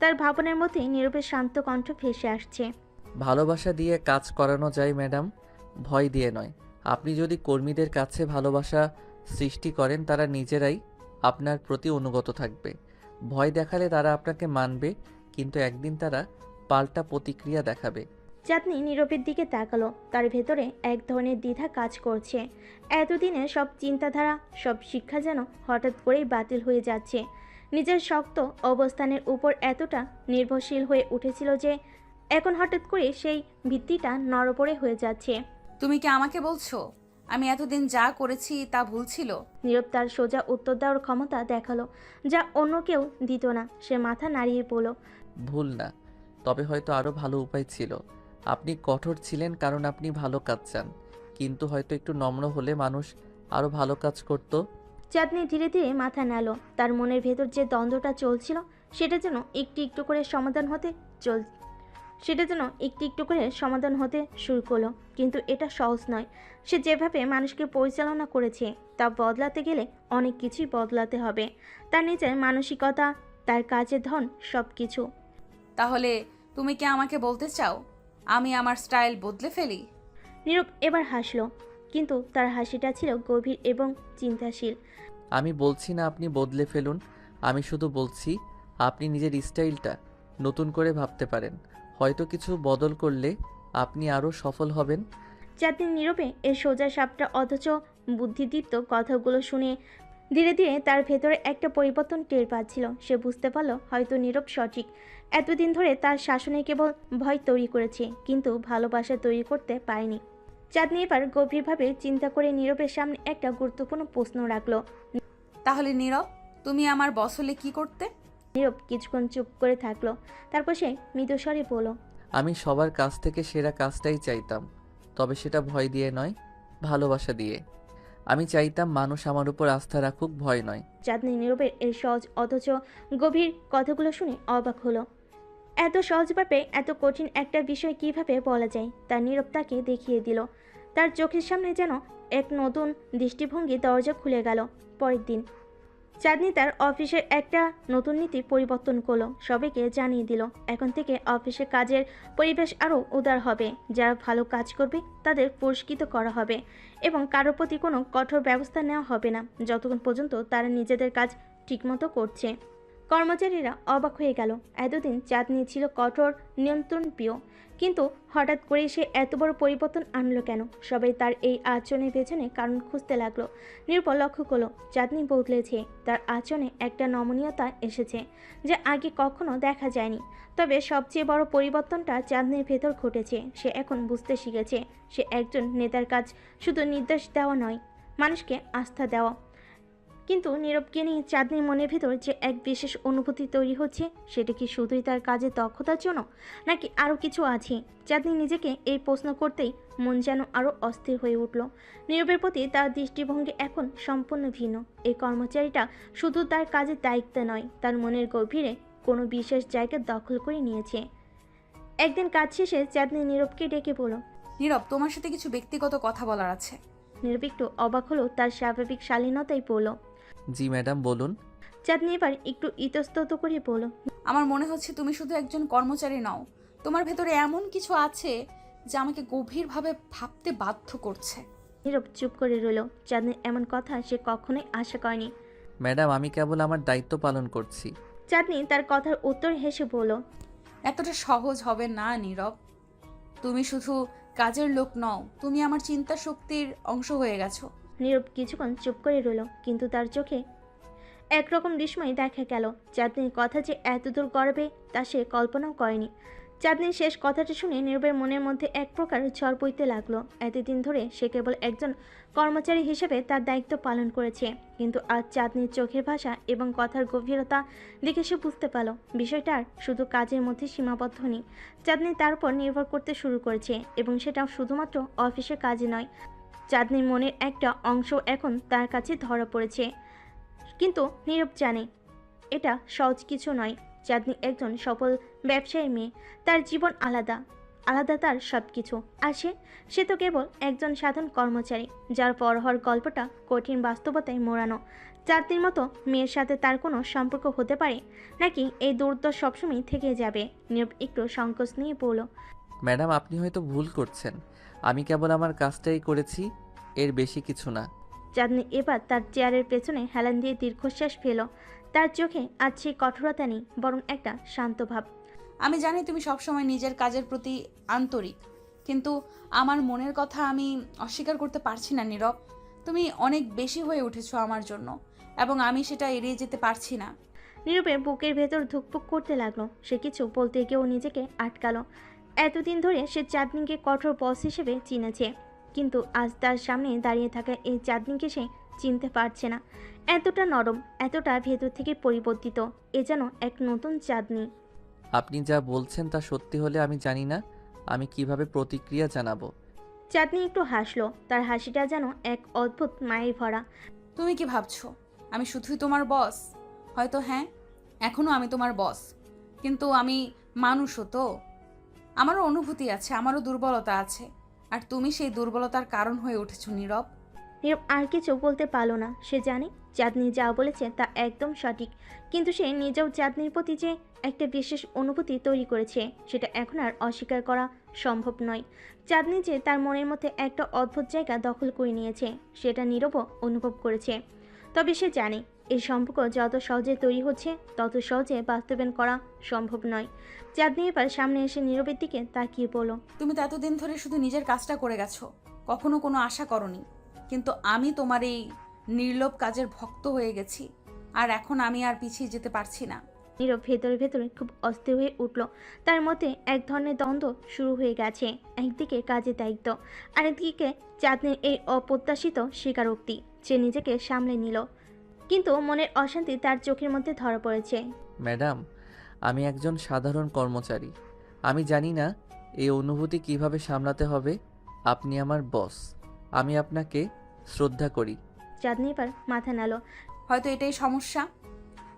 তার ভাবনার মধ্যে নীরবের শান্ত কণ্ঠ ভেসে আসছে। ভালোবাসা দিয়ে কাজ করানো যায় ম্যাডাম, ভয় দিয়ে নয়। আপনি যদি কর্মীদের কাছে ভালোবাসা সৃষ্টি করেন, তারা নিজেরাই আপনার প্রতি অনুগত থাকবে। ভয় দেখালে তারা আপনাকে মানবে, কিন্তু একদিন তারা পাল্টা প্রতিক্রিয়া দেখাবে। চাঁদনি নীরবের দিকে তাকালো। তার ভেতরে এক ধরনের দ্বিধা কাজ করছে। এতদিনের সব চিন্তাধারা, সব শিক্ষা যেন হঠাৎ করেই বাতিল হয়ে যাচ্ছে। নিজের শক্ত অবস্থানের উপর এতটা নির্ভরশীল হয়ে উঠেছিল যে এখন হঠাৎ করে সেই ভিত্তিটা নড়বড়ে হয়ে যাচ্ছে। তুমি কি আমাকে বলছো আমি এতদিন যা করেছি তা ভুল ছিল? নীরব তার সোজা উত্তর দেওয়ার ক্ষমতা দেখালো, যা অন্য কেউ দিত না। সে মাথা নাড়িয়ে বলল, ভুল না, তবে হয়তো আরও ভালো উপায় ছিল। আপনি কঠোর ছিলেন কারণ আপনি ভালো কাজ চান, কিন্তু হয়তো একটু নম্র হলে মানুষ আরও ভালো কাজ করত। চাঁদনি ধীরে ধীরে মাথা নাড়ল। তার মনের ভেতর যে দ্বন্দ্বটা চলছিল সেটা যেন একটু একটু করে সমাধান হতে শুরু করলো। কিন্তু এটা সহজ নয়। সে যেভাবে মানুষকে পরিচালনা করেছে তা বদলাতে গেলে অনেক কিছুই বদলাতে হবে। তার নিজের মানসিকতা, তার কাজের ধন, সব কিছু। তাহলে তুমি কি আমাকে বলতে চাও আমি আমার স্টাইল বদলে ফেলি? নীরব এবার হাসলো, কিন্তু তার হাসিটা ছিল গভীর এবং চিন্তাশীল। আমি বলছি না আপনি বদলে ফেলুন, আমি শুধু বলছি আপনি নিজের স্টাইলটা নতুন করে ভাবতে পারেন। হয়তো কিছু বদল করলে আপনি আরও সফল হবেন। চাঁদনি নীরবে এর সোজা সাপটা অথচ বুদ্ধিদীপ্ত কথাগুলো শুনে ধীরে ধীরে তার ভেতরে একটা পরিবর্তন টের পাচ্ছিল। সে বুঝতে পারল হয়তো নীরব সঠিক। এতদিন ধরে তার শাসনে কেবল ভয় তৈরি করেছে, কিন্তু ভালোবাসা তৈরি করতে পারেনি। চাঁদনি এবার গভীরভাবে চিন্তা করে নীরবের সামনে একটা গুরুত্বপূর্ণ প্রশ্ন রাখলো। তাহলে নীরব, তুমি আমার বস হলে কি করতে? নীরব কিছুক্ষণ চুপ করে থাকলো। তারপর সে মৃদুস্বরে বলল, আমি সবার কাছ থেকে সেরা কাজটাই চাইতাম, তবে সেটা ভয় দিয়ে নয়, ভালোবাসা দিয়ে। আমি চাইতাম মানুষ আমার উপর আস্থা রাখুক, ভয় নয়। চাঁদনি নীরবের এই সহজ অথচ গভীর কথাগুলো শুনে অবাক হলো। এত সহজভাবে এত কঠিন একটা বিষয় কিভাবে বলা যায়, তার নীরব তাকে দেখিয়ে দিল। তার চোখের সামনে যেন এক নতুন দৃষ্টিভঙ্গি দরজা খুলে গেল। পরের দিন চাঁদনি তার অফিসের একটা নতুন নীতি পরিবর্তন করলো, সবাইকে জানিয়ে দিল এখন থেকে অফিসের কাজের পরিবেশ আরও উদার হবে। যারা ভালো কাজ করবে তাদের পুরস্কৃত করা হবে এবং কারোর প্রতি কোনো কঠোর ব্যবস্থা নেওয়া হবে না যতক্ষণ পর্যন্ত তারা নিজেদের কাজ ঠিকমতো করছে। কর্মচারীরা অবাক হয়ে গেল। এতদিন চাঁদনি ছিল কঠোর নিয়ন্ত্রণ প্রিয়, কিন্তু হঠাৎ করে সে এত বড় পরিবর্তন আনলো কেন? সবাই তার এই আচরণের পেছনে কারণ খুঁজতে লাগলো। নিরূপা লক্ষ্য করলো চাঁদনি বদলেছে, তার আচরণে একটা নমনীয়তা এসেছে যা আগে কখনো দেখা যায়নি। তবে সবচেয়ে বড় পরিবর্তনটা চাঁদনির ভেতর ঘটেছে। সে এখন বুঝতে শিখেছে সে একজন নেতার কাজ শুধু নির্দেশ দেওয়া নয়, মানুষকে আস্থা দেওয়া। কিন্তু নীরবকে নিয়ে চাঁদনির মনের ভেতর যে এক বিশেষ অনুভূতি তৈরি হচ্ছে, সেটা কি শুধুই তার কাজের দক্ষতার জন্য, নাকি আরও কিছু আছে? চাঁদনি নিজেকে এই প্রশ্ন করতেই মন যেন আরও অস্থির হয়ে উঠল। নীরবের প্রতি তার দৃষ্টিভঙ্গি এখন সম্পূর্ণ ভিন্ন। এই কর্মচারীটা শুধু তার কাজের দায়িত্ব নয়, তার মনের গভীরে কোনো বিশেষ জায়গা দখল করে নিয়েছে। একদিন কাজ শেষে চাঁদনি নীরবকে ডেকে বলল। নীরব, তোমার সাথে কিছু ব্যক্তিগত কথা বলার আছে। নীরব একটু অবাক হলো, তার স্বাভাবিক শালীনতাই বলল। জি ম্যাডাম, বলুন। চাঁদনি এবার একটু ইতস্তত করে বলল। আমার মনে হচ্ছে তুমি শুধু একজন কর্মচারী নও, তোমার ভেতরে এমন কিছু আছে যা আমাকে গভীরভাবে ভাবতে বাধ্য করছে। নীরব চুপ করে রইল। চাঁদনির এমন কথা সে কখনোই আশা করেনি। ম্যাডাম, আমি কেবল আমার দায়িত্ব পালন করছি। চাঁদনি তার কথার উত্তর হেসে বলল। এতটা সহজ হবে না নীরব। তুমি শুধু কাজের লোক নও, তুমি আমার চিন্তা শক্তির অংশ হয়ে গেছো। নীরব কিছুক্ষণ চুপ করে রইল, কিন্তু তার চোখে একরকম বিস্ময় দেখা গেল। চাঁদনির কথা যে এতদূর গড়বে তা সে কল্পনাও করেনি। চাঁদনির শেষ কথাটা শুনে নীরবের মনের মধ্যে এক প্রকার ঝড় বইতে লাগলো। এতদিন ধরে সে কেবল একজন কর্মচারী হিসেবে তার দায়িত্ব পালন করেছে, কিন্তু আজ চাঁদনির চোখের ভাষা এবং কথার গভীরতা দেখে সে বুঝতে পারল বিষয়টা আর শুধু কাজের মধ্যে সীমাবদ্ধ নেই। চাঁদনি তার উপর নির্ভর করতে শুরু করেছে, এবং সেটাও শুধুমাত্র অফিসের কাজে নয়। চাঁদনির মনের একটা অংশ এখন তার কাছে ধরা পড়েছে, কিন্তু নীরব জানে এটা সহজ কিছু নয়। চাঁদনি একজন সফল ব্যবসায়ী মেয়ে, তার জীবন আলাদা, আলাদা তার সব কিছু। আর সে তো কেবল একজন সাধারণ কর্মচারী, যার পর হওয়ার গল্পটা কঠিন বাস্তবতায় মোড়ানো। চাঁদনির মতো মেয়ের সাথে তার কোনো সম্পর্ক হতে পারে, নাকি এই দূরত্ব সবসময় থেকে যাবে? নীরব একটু সংকোচ নিয়ে বলল। ম্যাডাম, আপনি হয়তো ভুল করছেন। আমি কেবল আমার কাজটাই করেছি, এর বেশি কিছু না। চাঁদনি এবার তার চেয়ারের পেছনে হেলান দিয়ে দীর্ঘশ্বাস ফেল। তার চোখে আজ সেই কঠোরতা নেই, বরং একটা শান্ত ভাব। আমি জানি তুমি সবসময় নিজের কাজের প্রতি আন্তরিক, কিন্তু আমার মনের কথা আমি অস্বীকার করতে পারছি না নীরব। তুমি অনেক বেশি হয়ে উঠেছো আমার জন্য, এবং আমি সেটা এড়িয়ে যেতে পারছি না। নীরবের বুকের ভেতর ধুকপুক করতে লাগলো। সে কিছু বলতে গিয়েও নিজেকে আটকালো। এতদিন ধরে সে চাঁদনিকে কঠোর বস হিসেবে চিনেছে, কিন্তু আজ তার সামনে দাঁড়িয়ে থাকা এই চাঁদনিকে সে চিনতে পারছে না। এতটা নরম, এতটা ভেতর থেকে পরিবর্তিত, এ যেন এক নতুন চাঁদনি। আপনি যা বলছেন তা সত্যি হলে আমি জানি না আমি কিভাবে প্রতিক্রিয়া জানাবো। চাঁদনি একটু হাসলো, তার হাসিটা যেন এক অদ্ভুত মায়ের ভরা। তুমি কি ভাবছো আমি শুধুই তোমার বস? হয়তো হ্যাঁ, এখনও আমি তোমার বস, কিন্তু আমি মানুষও তো। আমারও অনুভূতি আছে, আমারও দুর্বলতা আছে, আর তুমি সেই দুর্বলতার কারণ হয়ে উঠেছো নীরব। নীরব আর কিছু বলতে পারল না। সে জানে চাঁদনি যা বলেছে তা একদম সঠিক, কিন্তু সে নিজেও চাঁদনির প্রতি যে একটা বিশেষ অনুভূতি তৈরি করেছে, সেটা এখন আর অস্বীকার করা সম্ভব নয়। চাঁদনি যে তার মনের মধ্যে একটা অদ্ভুত জায়গা দখল করে নিয়েছে, সেটা নীরবও অনুভব করেছে। তবে সে জানে এই সম্পর্ক যত সহজে তৈরি হচ্ছে, তত সহজে বাস্তবায়ন করা সম্ভব নয়। চাঁদনি এবার সামনে এসে নীরবের দিকে তাকিয়ে বলল। তুমি তো এতদিন ধরে শুধু নিজের কাজটা করে গেছো, কখনো কোনো আশা করনি, কিন্তু আমি তোমার এই নির্লোভ কাজের ভক্ত হয়ে গেছি, আর এখন আমি আর পিছিয়ে যেতে পারছি না। নীরব ভেতরে ভেতরে খুব অস্থির হয়ে উঠল। তার মধ্যে এক ধরনের দ্বন্দ্ব শুরু হয়ে গেছে। একদিকে কাজের দায়িত্ব, আরেকদিকে চাঁদনির এই অপ্রত্যাশিত স্বীকারোক্তি। সে নিজেকে সামলে নিল, কিন্তু মনের অশান্তি তার চোখের মধ্যে ধরা পড়েছে। ম্যাডাম, আমি একজন সাধারণ কর্মচারী। আমি জানি না এই অনুভূতি কিভাবে সামলাতে হবে। আপনি আমার বস, আমি আপনাকে শ্রদ্ধা করি। চাঁদনি এবার মাথা নাড়ল। হয়তো এটাই সমস্যা,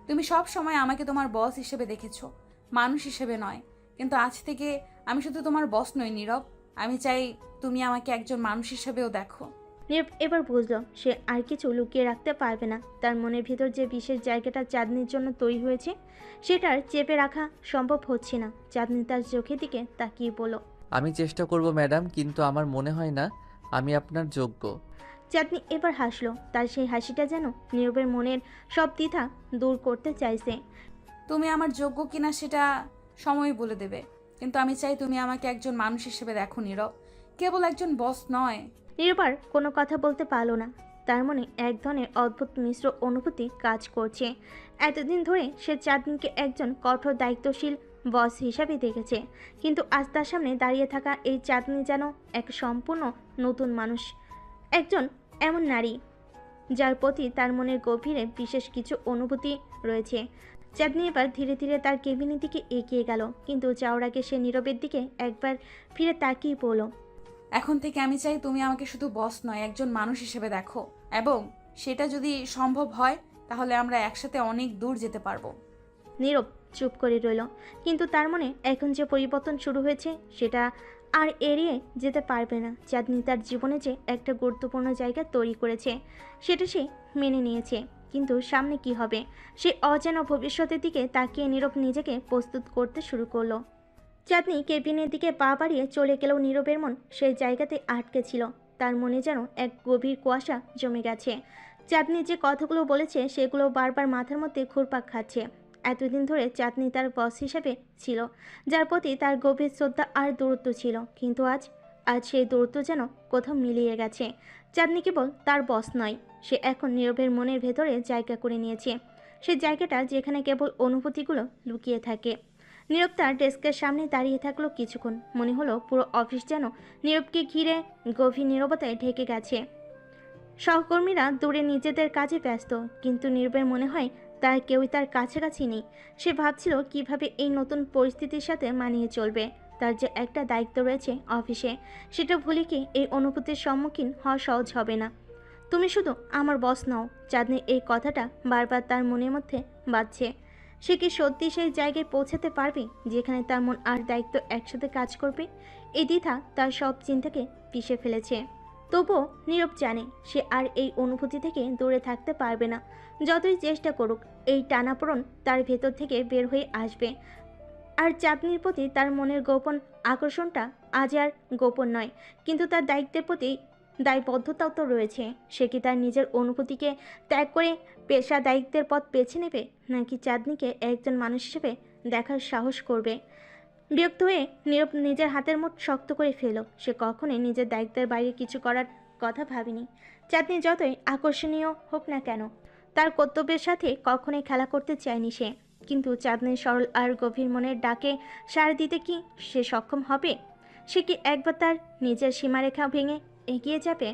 তুমি সব সময় আমাকে তোমার বস হিসেবে দেখেছো, মানুষ হিসেবে নয়। কিন্তু আজ থেকে আমি শুধু তোমার বস নই নীরব, আমি চাই তুমি আমাকে একজন মানুষ হিসেবেও দেখো। নীরব এবার বুঝলো সে আর কিছু লুকিয়ে রাখতে পারবে না। তার মনের ভিতর যে বিশেষ জায়গাটা চাঁদনির জন্য তৈরি হয়েছে সেটা আর চেপে রাখা সম্ভব হচ্ছে না। চাঁদনি তার চোখের দিকে তাকিয়ে বলল, আমি চেষ্টা করব ম্যাডাম, কিন্তু আমার মনে হয় না আমি আপনার যোগ্য। চাঁদনি এবার হাসলো। তার সেই হাসিটা যেন নীরবের মনের সব দ্বিধা দূর করতে চাইছে। তুমি আমার যোগ্য কিনা সেটা সময় বলে দেবে, কিন্তু আমি চাই তুমি আমাকে একজন মানুষ হিসেবে দেখো নীরব, কেবল একজন বস নয়। নীরব আর কোনো কথা বলতে পারলো না। তার মনে এক ধরনের অদ্ভুত মিশ্র অনুভূতি কাজ করছে। এতদিন ধরে সে চাঁদনিকে একজন কঠোর দায়িত্বশীল বস হিসাবে দেখেছে, কিন্তু আজ তার সামনে দাঁড়িয়ে থাকা এই চাঁদনি যেন এক সম্পূর্ণ নতুন মানুষ, একজন এমন নারী যার প্রতি তার মনের গভীরে বিশেষ কিছু অনুভূতি রয়েছে। চাঁদনি এবার ধীরে ধীরে তার কেবিনের দিকে এগিয়ে গেল, কিন্তু যাওয়ার আগে সে নীরবের দিকে একবার ফিরে তাকিয়ে পড়ল। এখন থেকে আমি চাই তুমি আমাকে শুধু বস নয়, একজন মানুষ হিসেবে দেখো, এবং সেটা যদি সম্ভব হয় তাহলে আমরা একসাথে অনেক দূর যেতে পারবো। নীরব চুপ করে রইল, কিন্তু তার মনে এখন যে পরিবর্তন শুরু হয়েছে সেটা আর এড়িয়ে যেতে পারবে না। চাঁদনি তার জীবনে যে একটা গুরুত্বপূর্ণ জায়গা তৈরি করেছে সেটা সে মেনে নিয়েছে, কিন্তু সামনে কি হবে সে অজানা ভবিষ্যতের দিকে তাকিয়ে নীরব নিজেকে প্রস্তুত করতে শুরু করলো। চাঁদনি কেবিনের দিকে পা বাড়িয়ে চলে গেলেও নীরবের মন সেই জায়গাতে আটকে ছিল। তার মনে যেন এক গভীর কুয়াশা জমে গেছে। চাঁদনি যে কথাগুলো বলেছে সেগুলো বারবার মাথার মধ্যে ঘুরপাক খাচ্ছে। এতদিন ধরে চাঁদনি তার বস হিসেবে ছিল, যার প্রতি তার গভীর শ্রদ্ধা আর দূরত্ব ছিল, কিন্তু আজ সেই দূরত্ব যেন কোথাও মিলিয়ে গেছে। চাঁদনি কেবল তার বস নয়, সে এখন নীরবের মনের ভেতরে জায়গা করে নিয়েছে, সেই জায়গাটা যেখানে কেবল অনুভূতিগুলো লুকিয়ে থাকে। নীরব তার ডেস্কের সামনে দাঁড়িয়ে থাকলো কিছুক্ষণ। মনে হলো পুরো অফিস যেন নীরবকে ঘিরে গভীর নীরবতায় ঢেকে গেছে। সহকর্মীরা দূরে নিজেদের কাজে ব্যস্ত, কিন্তু নীরবের মনে হয় তার কেউই তার কাছাকাছি নেই। সে ভাবছিল কিভাবে এই নতুন পরিস্থিতির সাথে মানিয়ে চলবে। তার যে একটা দায়িত্ব রয়েছে অফিসে, সেটা ভুলে কি এই অনুভূতির সম্মুখীন হওয়া সহজ হবে না। তুমি শুধু আমার বস নও, চাঁদনি এই কথাটা বারবার তার মনের মধ্যে বাজছে। সে কি সত্যি সেই জায়গায় পৌঁছাতে পারবে যেখানে তার মন আর দায়িত্ব একসাথে কাজ করবে? এই দ্বিধা তার সব চিন্তাকে পিষে ফেলেছে। তবুও নীরব জানে সে আর এই অনুভূতি থেকে দূরে থাকতে পারবে না। যতই চেষ্টা করুক, এই টানাপোড়েন তার ভেতর থেকে বের হয়ে আসবে। আর চাঁদনির প্রতি তার মনের গোপন আকর্ষণটা আজ আর গোপন নয়, কিন্তু তার দায়িত্বের প্রতি দায়বদ্ধতাও তো রয়েছে। সে কি তার নিজের অনুভূতিকে ত্যাগ করে পেশা দায়িত্বের পথ বেছে নেবে, নাকি চাঁদনিকে একজন মানুষ হিসেবে দেখার সাহস করবে? বিরক্ত হয়ে নীরব নিজের হাতের মুঠ শক্ত করে ফেলল। সে কখনোই নিজের দায়িত্বের বাইরে কিছু করার কথা ভাবেনি। চাঁদনি যতই আকর্ষণীয় হোক না কেন, তার কর্তব্যের সাথে কখনোই খেলা করতে চায়নি সে। কিন্তু চাঁদনির সরল আর গভীর মনের ডাকে সাড়া দিতে কি সে সক্ষম হবে? সে কি একবার তার নিজের সীমারেখা ভেঙে এগিয়ে যাবে?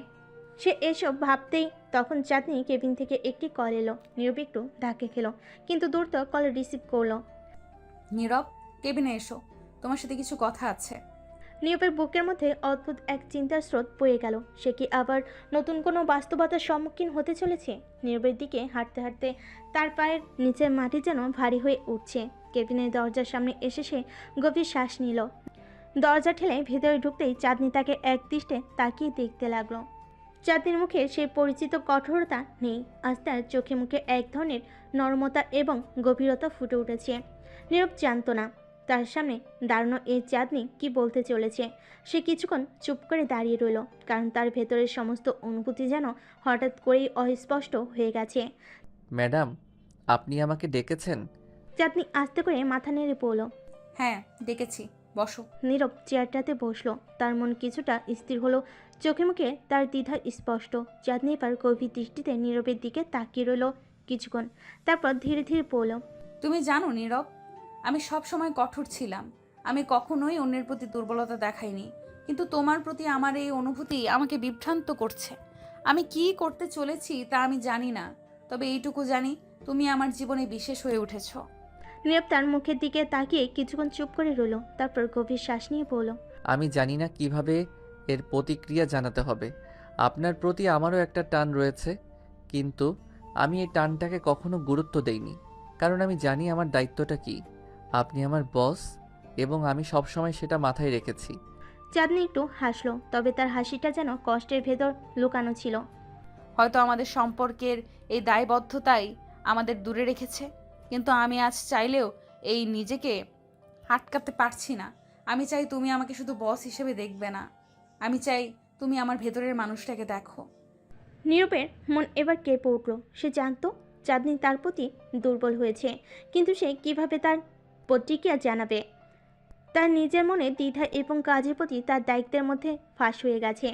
সে এসব ভাবতেই তখন চাঁদনি কেবিন থেকে একটি কল এলো। নীরব একটু ধাক্কে খেলো, কিন্তু দ্রুত কল রিসিভ করলো। নীরব, কেবিনে এসো, তোমার সাথে কিছু কথা আছে। নীরবের বুকের মধ্যে অদ্ভুত এক চিন্তার স্রোত বয়ে গেল। সে কি আবার নতুন কোনো বাস্তবতার সম্মুখীন হতে চলেছে? নীরবের দিকে হাঁটতে হাঁটতে তার পায়ের নিচের মাটি যেন ভারী হয়ে উঠছে। কেবিনের দরজার সামনে এসে সে গভীর শ্বাস নিল। দরজা ঠেলে ভেতরে ঢুকতেই চাঁদনি তাকে এক দৃষ্টে তাকিয়ে দেখতে লাগলো। চাঁদনির মুখে সেই পরিচিত কঠোরতা নেই, আজ তার চোখে মুখে এক ধরনের নরমতা এবং গভীরতা ফুটে উঠেছে। নীরব জানত না তার সামনে দাঁড়ানো এই চাঁদনি কি বলতে চলেছে। সে কিছুক্ষণ চুপ করে দাঁড়িয়ে রইল, কারণ তার ভেতরের সমস্ত অনুভূতি যেন হঠাৎ করেই অস্পষ্ট হয়ে গেছে। ম্যাডাম, আপনি আমাকে ডেকেছেন? চাঁদনি আস্তে করে মাথা নেড়ে পড়ল। হ্যাঁ, ডেকেছি, বসো। নীরব চেয়ারটাতে বসলো। তার মন কিছুটা স্থির হলো, চোখে মুখে তার দ্বিধা স্পষ্ট। চাঁদনি এবার গভীর দৃষ্টিতে নীরবের দিকে তাকিয়ে রইল কিছুক্ষণ, তারপর ধীরে ধীরে পড়ল। তুমি জানো নীরব, আমি সব সময় কঠোর ছিলাম। আমি কখনোই অন্যের প্রতি দুর্বলতা দেখাইনি, কিন্তু তোমার প্রতি আমার এই অনুভূতি আমাকে বিভ্রান্ত করছে। আমি কি করতে চলেছি তা আমি জানি না, তবে এইটুকু জানি তুমি আমার জীবনে বিশেষ হয়ে উঠেছো। নীরব তার মুখের দিকে তাকিয়ে কিছুক্ষণ চুপ করে রইল, তারপর গভীর শ্বাস নিয়ে পড়ল। আমি জানি না কিভাবে এর প্রতিক্রিয়া জানাতে হবে। আপনার প্রতি আমারও একটা টান রয়েছে, কিন্তু আমি এই টানটাকে কখনো গুরুত্ব দেইনি, কারণ আমি জানি আমার দায়িত্বটা কি। আপনি আমার বস, এবং আমি সবসময় সেটা মাথায় রেখেছি। চাঁদনি একটু হাসলো, তবে তার হাসিটা যেন কষ্টের ভেতর লুকানো ছিল। হয়তো আমাদের সম্পর্কের এই দায়বদ্ধতাই আমাদের দূরে রেখেছে, কিন্তু আমি আজ চাইলেও এই নিজেকে আটকাতে পারছি না। আমি চাই তুমি আমাকে শুধু বস হিসেবে দেখবে না, আমি চাই তুমি আমার ভেতরের মানুষটাকে দেখো। নীরবের মন এবার কেঁপে উঠল। সে জানতো চাঁদনি তার প্রতি দুর্বল হয়েছে, কিন্তু সে কিভাবে তার প্রতিক্রিয়া জানাবে। তার নিজের মনে দ্বিধা এবং কাজের প্রতি তার দায়িত্বের মধ্যে ফাঁস হয়ে গেছে।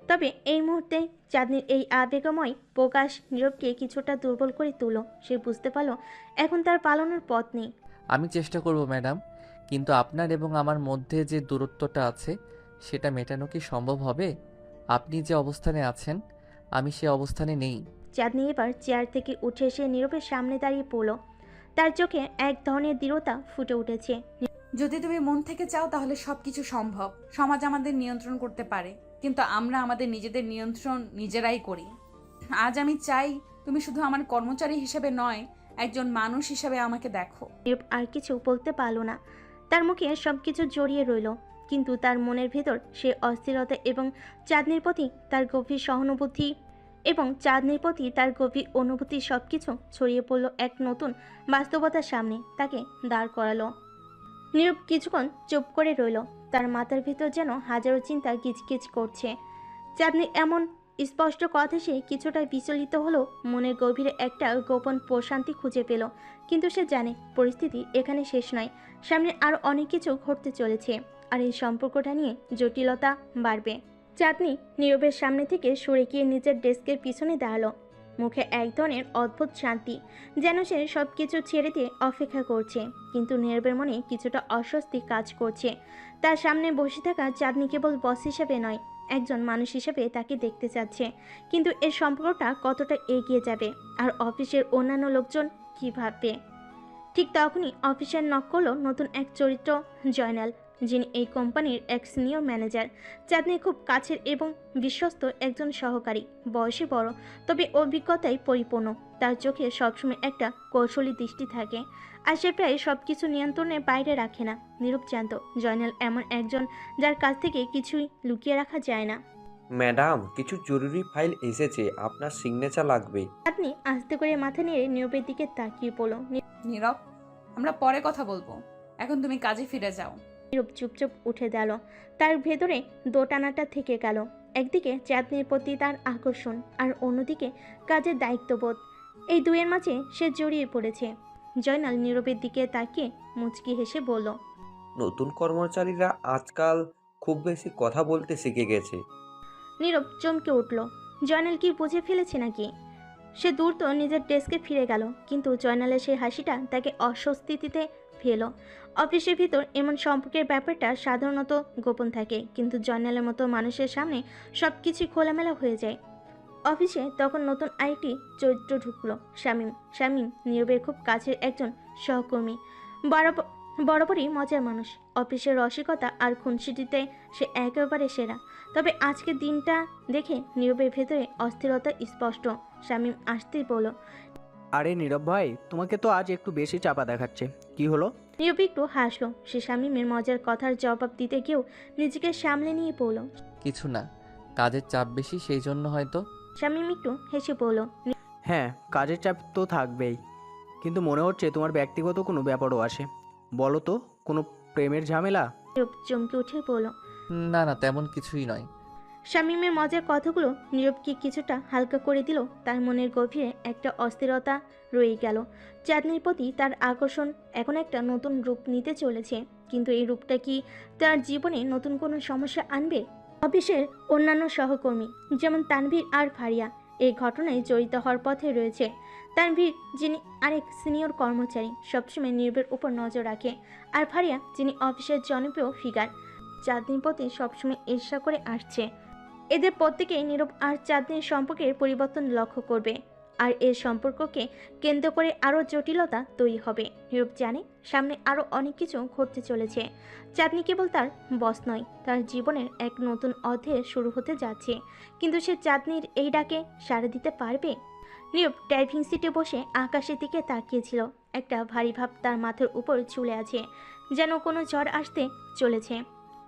তবে এই মুহূর্তে চাঁদনির এই আবেগময় প্রকাশ নীরবকে কিছুটা দুর্বল করে তুলল। সে বুঝতে পারল এখন তার পালানোর পথ নেই। আমি চেষ্টা করব ম্যাডাম, কিন্তু আপনার এবং আমার মধ্যে যে দূরত্বটা আছে সেটা মেটানো কি সম্ভব হবে? আপনি যে অবস্থানে আছেন আমি সে অবস্থানে নেই। চাঁদনি এবার চেয়ার থেকে উঠে এসে নীরবের সামনে দাঁড়িয়ে পড়ল। তার চোখে এক ধরনের দৃঢ়তা ফুটে উঠেছে। যদি তুমি মন থেকে চাও তাহলে সব কিছু সম্ভব। সমাজ আমাদের নিয়ন্ত্রণ করতে পারে, কিন্তু আমরা আমাদের নিজেদের নিয়ন্ত্রণ নিজেরাই করি। আজ আমি চাই তুমি শুধু আমার কর্মচারী হিসেবে নয়, একজন মানুষ হিসেবে আমাকে দেখো। নীরব আর কিছু বলতে পারল না। তার মুখে সবকিছু জড়িয়ে রইল, কিন্তু তার মনের ভেতর সে অস্থিরতা এবং চাঁদনির প্রতি তার গভীর সহানুভূতি অনুভূতি সবকিছু ছড়িয়ে পড়ল এক নতুন বাস্তবতার সামনে। তাকে দাঁড় করালো। নীরব কিছুক্ষণ চুপ করে রইল। তার মাথার ভিতর যেন হাজারো চিন্তা কিচকিচ করছে। চাঁদনি এমন স্পষ্ট কথা সে কিছুটা বিচলিত হলো। মনের গভীরে একটা গোপন প্রশান্তি খুঁজে পেল, কিন্তু সে জানে পরিস্থিতি এখানে শেষ নয়। সামনে আরও অনেক কিছু ঘটতে চলেছে, আর এই সম্পর্কটা নিয়ে জটিলতা বাড়বে। চাঁদনি নীরবের সামনে থেকে সরে গিয়ে নিজের ডেস্কের পিছনে দাঁড়ালো। মুখে এক ধরনের অদ্ভুত শান্তি, যেন সে সব কিছু ছেড়ে দিয়ে অপেক্ষা করছে। কিন্তু নীরবের মনে কিছুটা অস্বস্তি কাজ করছে। তার সামনে বসে থাকা চাঁদনি কেবল বস হিসেবে নয়, একজন মানুষ হিসেবে তাকে দেখতে চাচ্ছে। কিন্তু এর সম্পর্কটা কতটা এগিয়ে যাবে, আর অফিসের অন্যান্য লোকজন কী ভাববে? ঠিক তখনই অফিসের নক করলো নতুন এক চরিত্র, জয়নাল, যিনি এই কোম্পানির এক সিনিয়র ম্যানেজার। চাঁদনির খুব কাছের এবং বিশ্বস্ত একজন সহকারী। বয়সে বড়, তবে অভিজ্ঞতায় পরিপূর্ণ। তার চোখে সবসময় একটা কৌশলী দৃষ্টি থাকে, আর সে প্রায় সব কিছু নিয়ন্ত্রণের বাইরে রাখে না। নীরব জানত জয়নাল এমন একজন যার কাছ থেকে কিছুই লুকিয়ে রাখা যায় না। ম্যাডাম, কিছু জরুরি ফাইল এসেছে, আপনার সিগনেচার লাগবে। চাঁদনি আস্তে করে মাথা নেড়ে নীরবের দিকে তাকিয়ে পড়ল। নীরব, আমরা পরে কথা বলবো, এখন তুমি কাজে ফিরে যাও। নীরব চুপচাপ উঠে গেল। তার ভেতরে দোটানাটা থেকে গেল। একদিকে চাঁদনির প্রতি তার আকর্ষণ, আর অন্যদিকে কাজের দায়িত্ববোধ। এই দুয়ের মাঝে সে জড়িয়ে পড়েছে। জয়নাল নীরবের দিকে তাকিয়ে মুচকি হেসে বলল, নতুন কর্মচারীরা আজকাল খুব বেশি কথা বলতে শিখে গেছে। নীরব চমকে উঠল। জয়নাল কি বুঝে ফেলেছে নাকি? সে দ্রুত নিজের ডেস্কে ফিরে গেল, কিন্তু জয়নালের সেই হাসিটা তাকে অস্বস্তিতে ফেলো। অফিসের ভিতর এমন সম্পর্কের ব্যাপারটা সাধারণত গোপন থাকে, কিন্তু জয়নালের মতো মানুষের সামনে সব কিছুই খোলামেলা হয়ে যায়। অফিসে তখন নতুন আরেকটি চরিত্র ঢুকলো, শামীম। শামীম নীরবের খুব কাছের একজন সহকর্মী, বরাবরই মজার মানুষ। অফিসের রসিকতা আর খুনসুটিতে সে একেবারে সেরা। তবে আজকের দিনটা দেখে নীরবের ভেতরে অস্থিরতা স্পষ্ট। শামীম আসতেই বলল, আরে নীরব ভাই, তোমাকে তো আজ একটু বেশি চাপা দেখাচ্ছে, কি হলো? নীরব একটু হাসলো। সে শামীমের মজার কথার জবাব দিতে গিয়েও নিজেকে সামলে নিয়ে পড়ল। কিছু না, কাজের চাপ বেশি সেই জন্য হয়তো। শামীম একটু হেসে বলল, হ্যাঁ, কাজের চাপ তো থাকবেই, কিন্তু মনে হচ্ছে তোমার ব্যক্তিগত কোনো ব্যাপারও আসে। বলো তো, কোনো প্রেমের ঝামেলা? নীরব চমকে উঠে বলল। না না, তেমন কিছুই নয়। শামীমের মজার কথাগুলো নীরবকে কিছুটা হালকা করে দিল। তার মনের গভীরে একটা অস্থিরতা রয়ে গেল। চাঁদনির প্রতি তার আকর্ষণ এখন একটা নতুন রূপ নিতে চলেছে, কিন্তু এই রূপটা কি তার জীবনে নতুন কোনো সমস্যা আনবে? অফিসের অন্যান্য সহকর্মী যেমন তানভীর আর ফারিয়া এই ঘটনায় জড়িত হওয়ার পথে রয়েছে। তানভীর, যিনি আরেক সিনিয়র কর্মচারী, সবসময় নীরবের উপর নজর রাখে, আর ফারিয়া, যিনি অফিসের জনপ্রিয় ফিগার, চাঁদনির প্রতি সবসময় ঈর্ষা করে আসছে। এদের প্রত্যেকেই নীরব আর চাঁদনির সম্পর্কের পরিবর্তন লক্ষ্য করবে, আর এই সম্পর্ককে কেন্দ্র করে আরও জটিলতা তৈরি হবে। নীরব জানে সামনে আরও অনেক কিছু ঘটতে চলেছে। চাঁদনি কেবল তার বস নয়, তার জীবনের এক নতুন অধ্যায় শুরু হতে যাচ্ছে। কিন্তু সে চাঁদনির এই ডাকে সাড়া দিতে পারবে? নীরব ড্রাইভিং সিটে বসে আকাশের দিকে তাকিয়েছিল। একটা ভারী ভাব তার মাথার উপর ঝুলে আছে, যেন কোনো ঝড় আসতে চলেছে।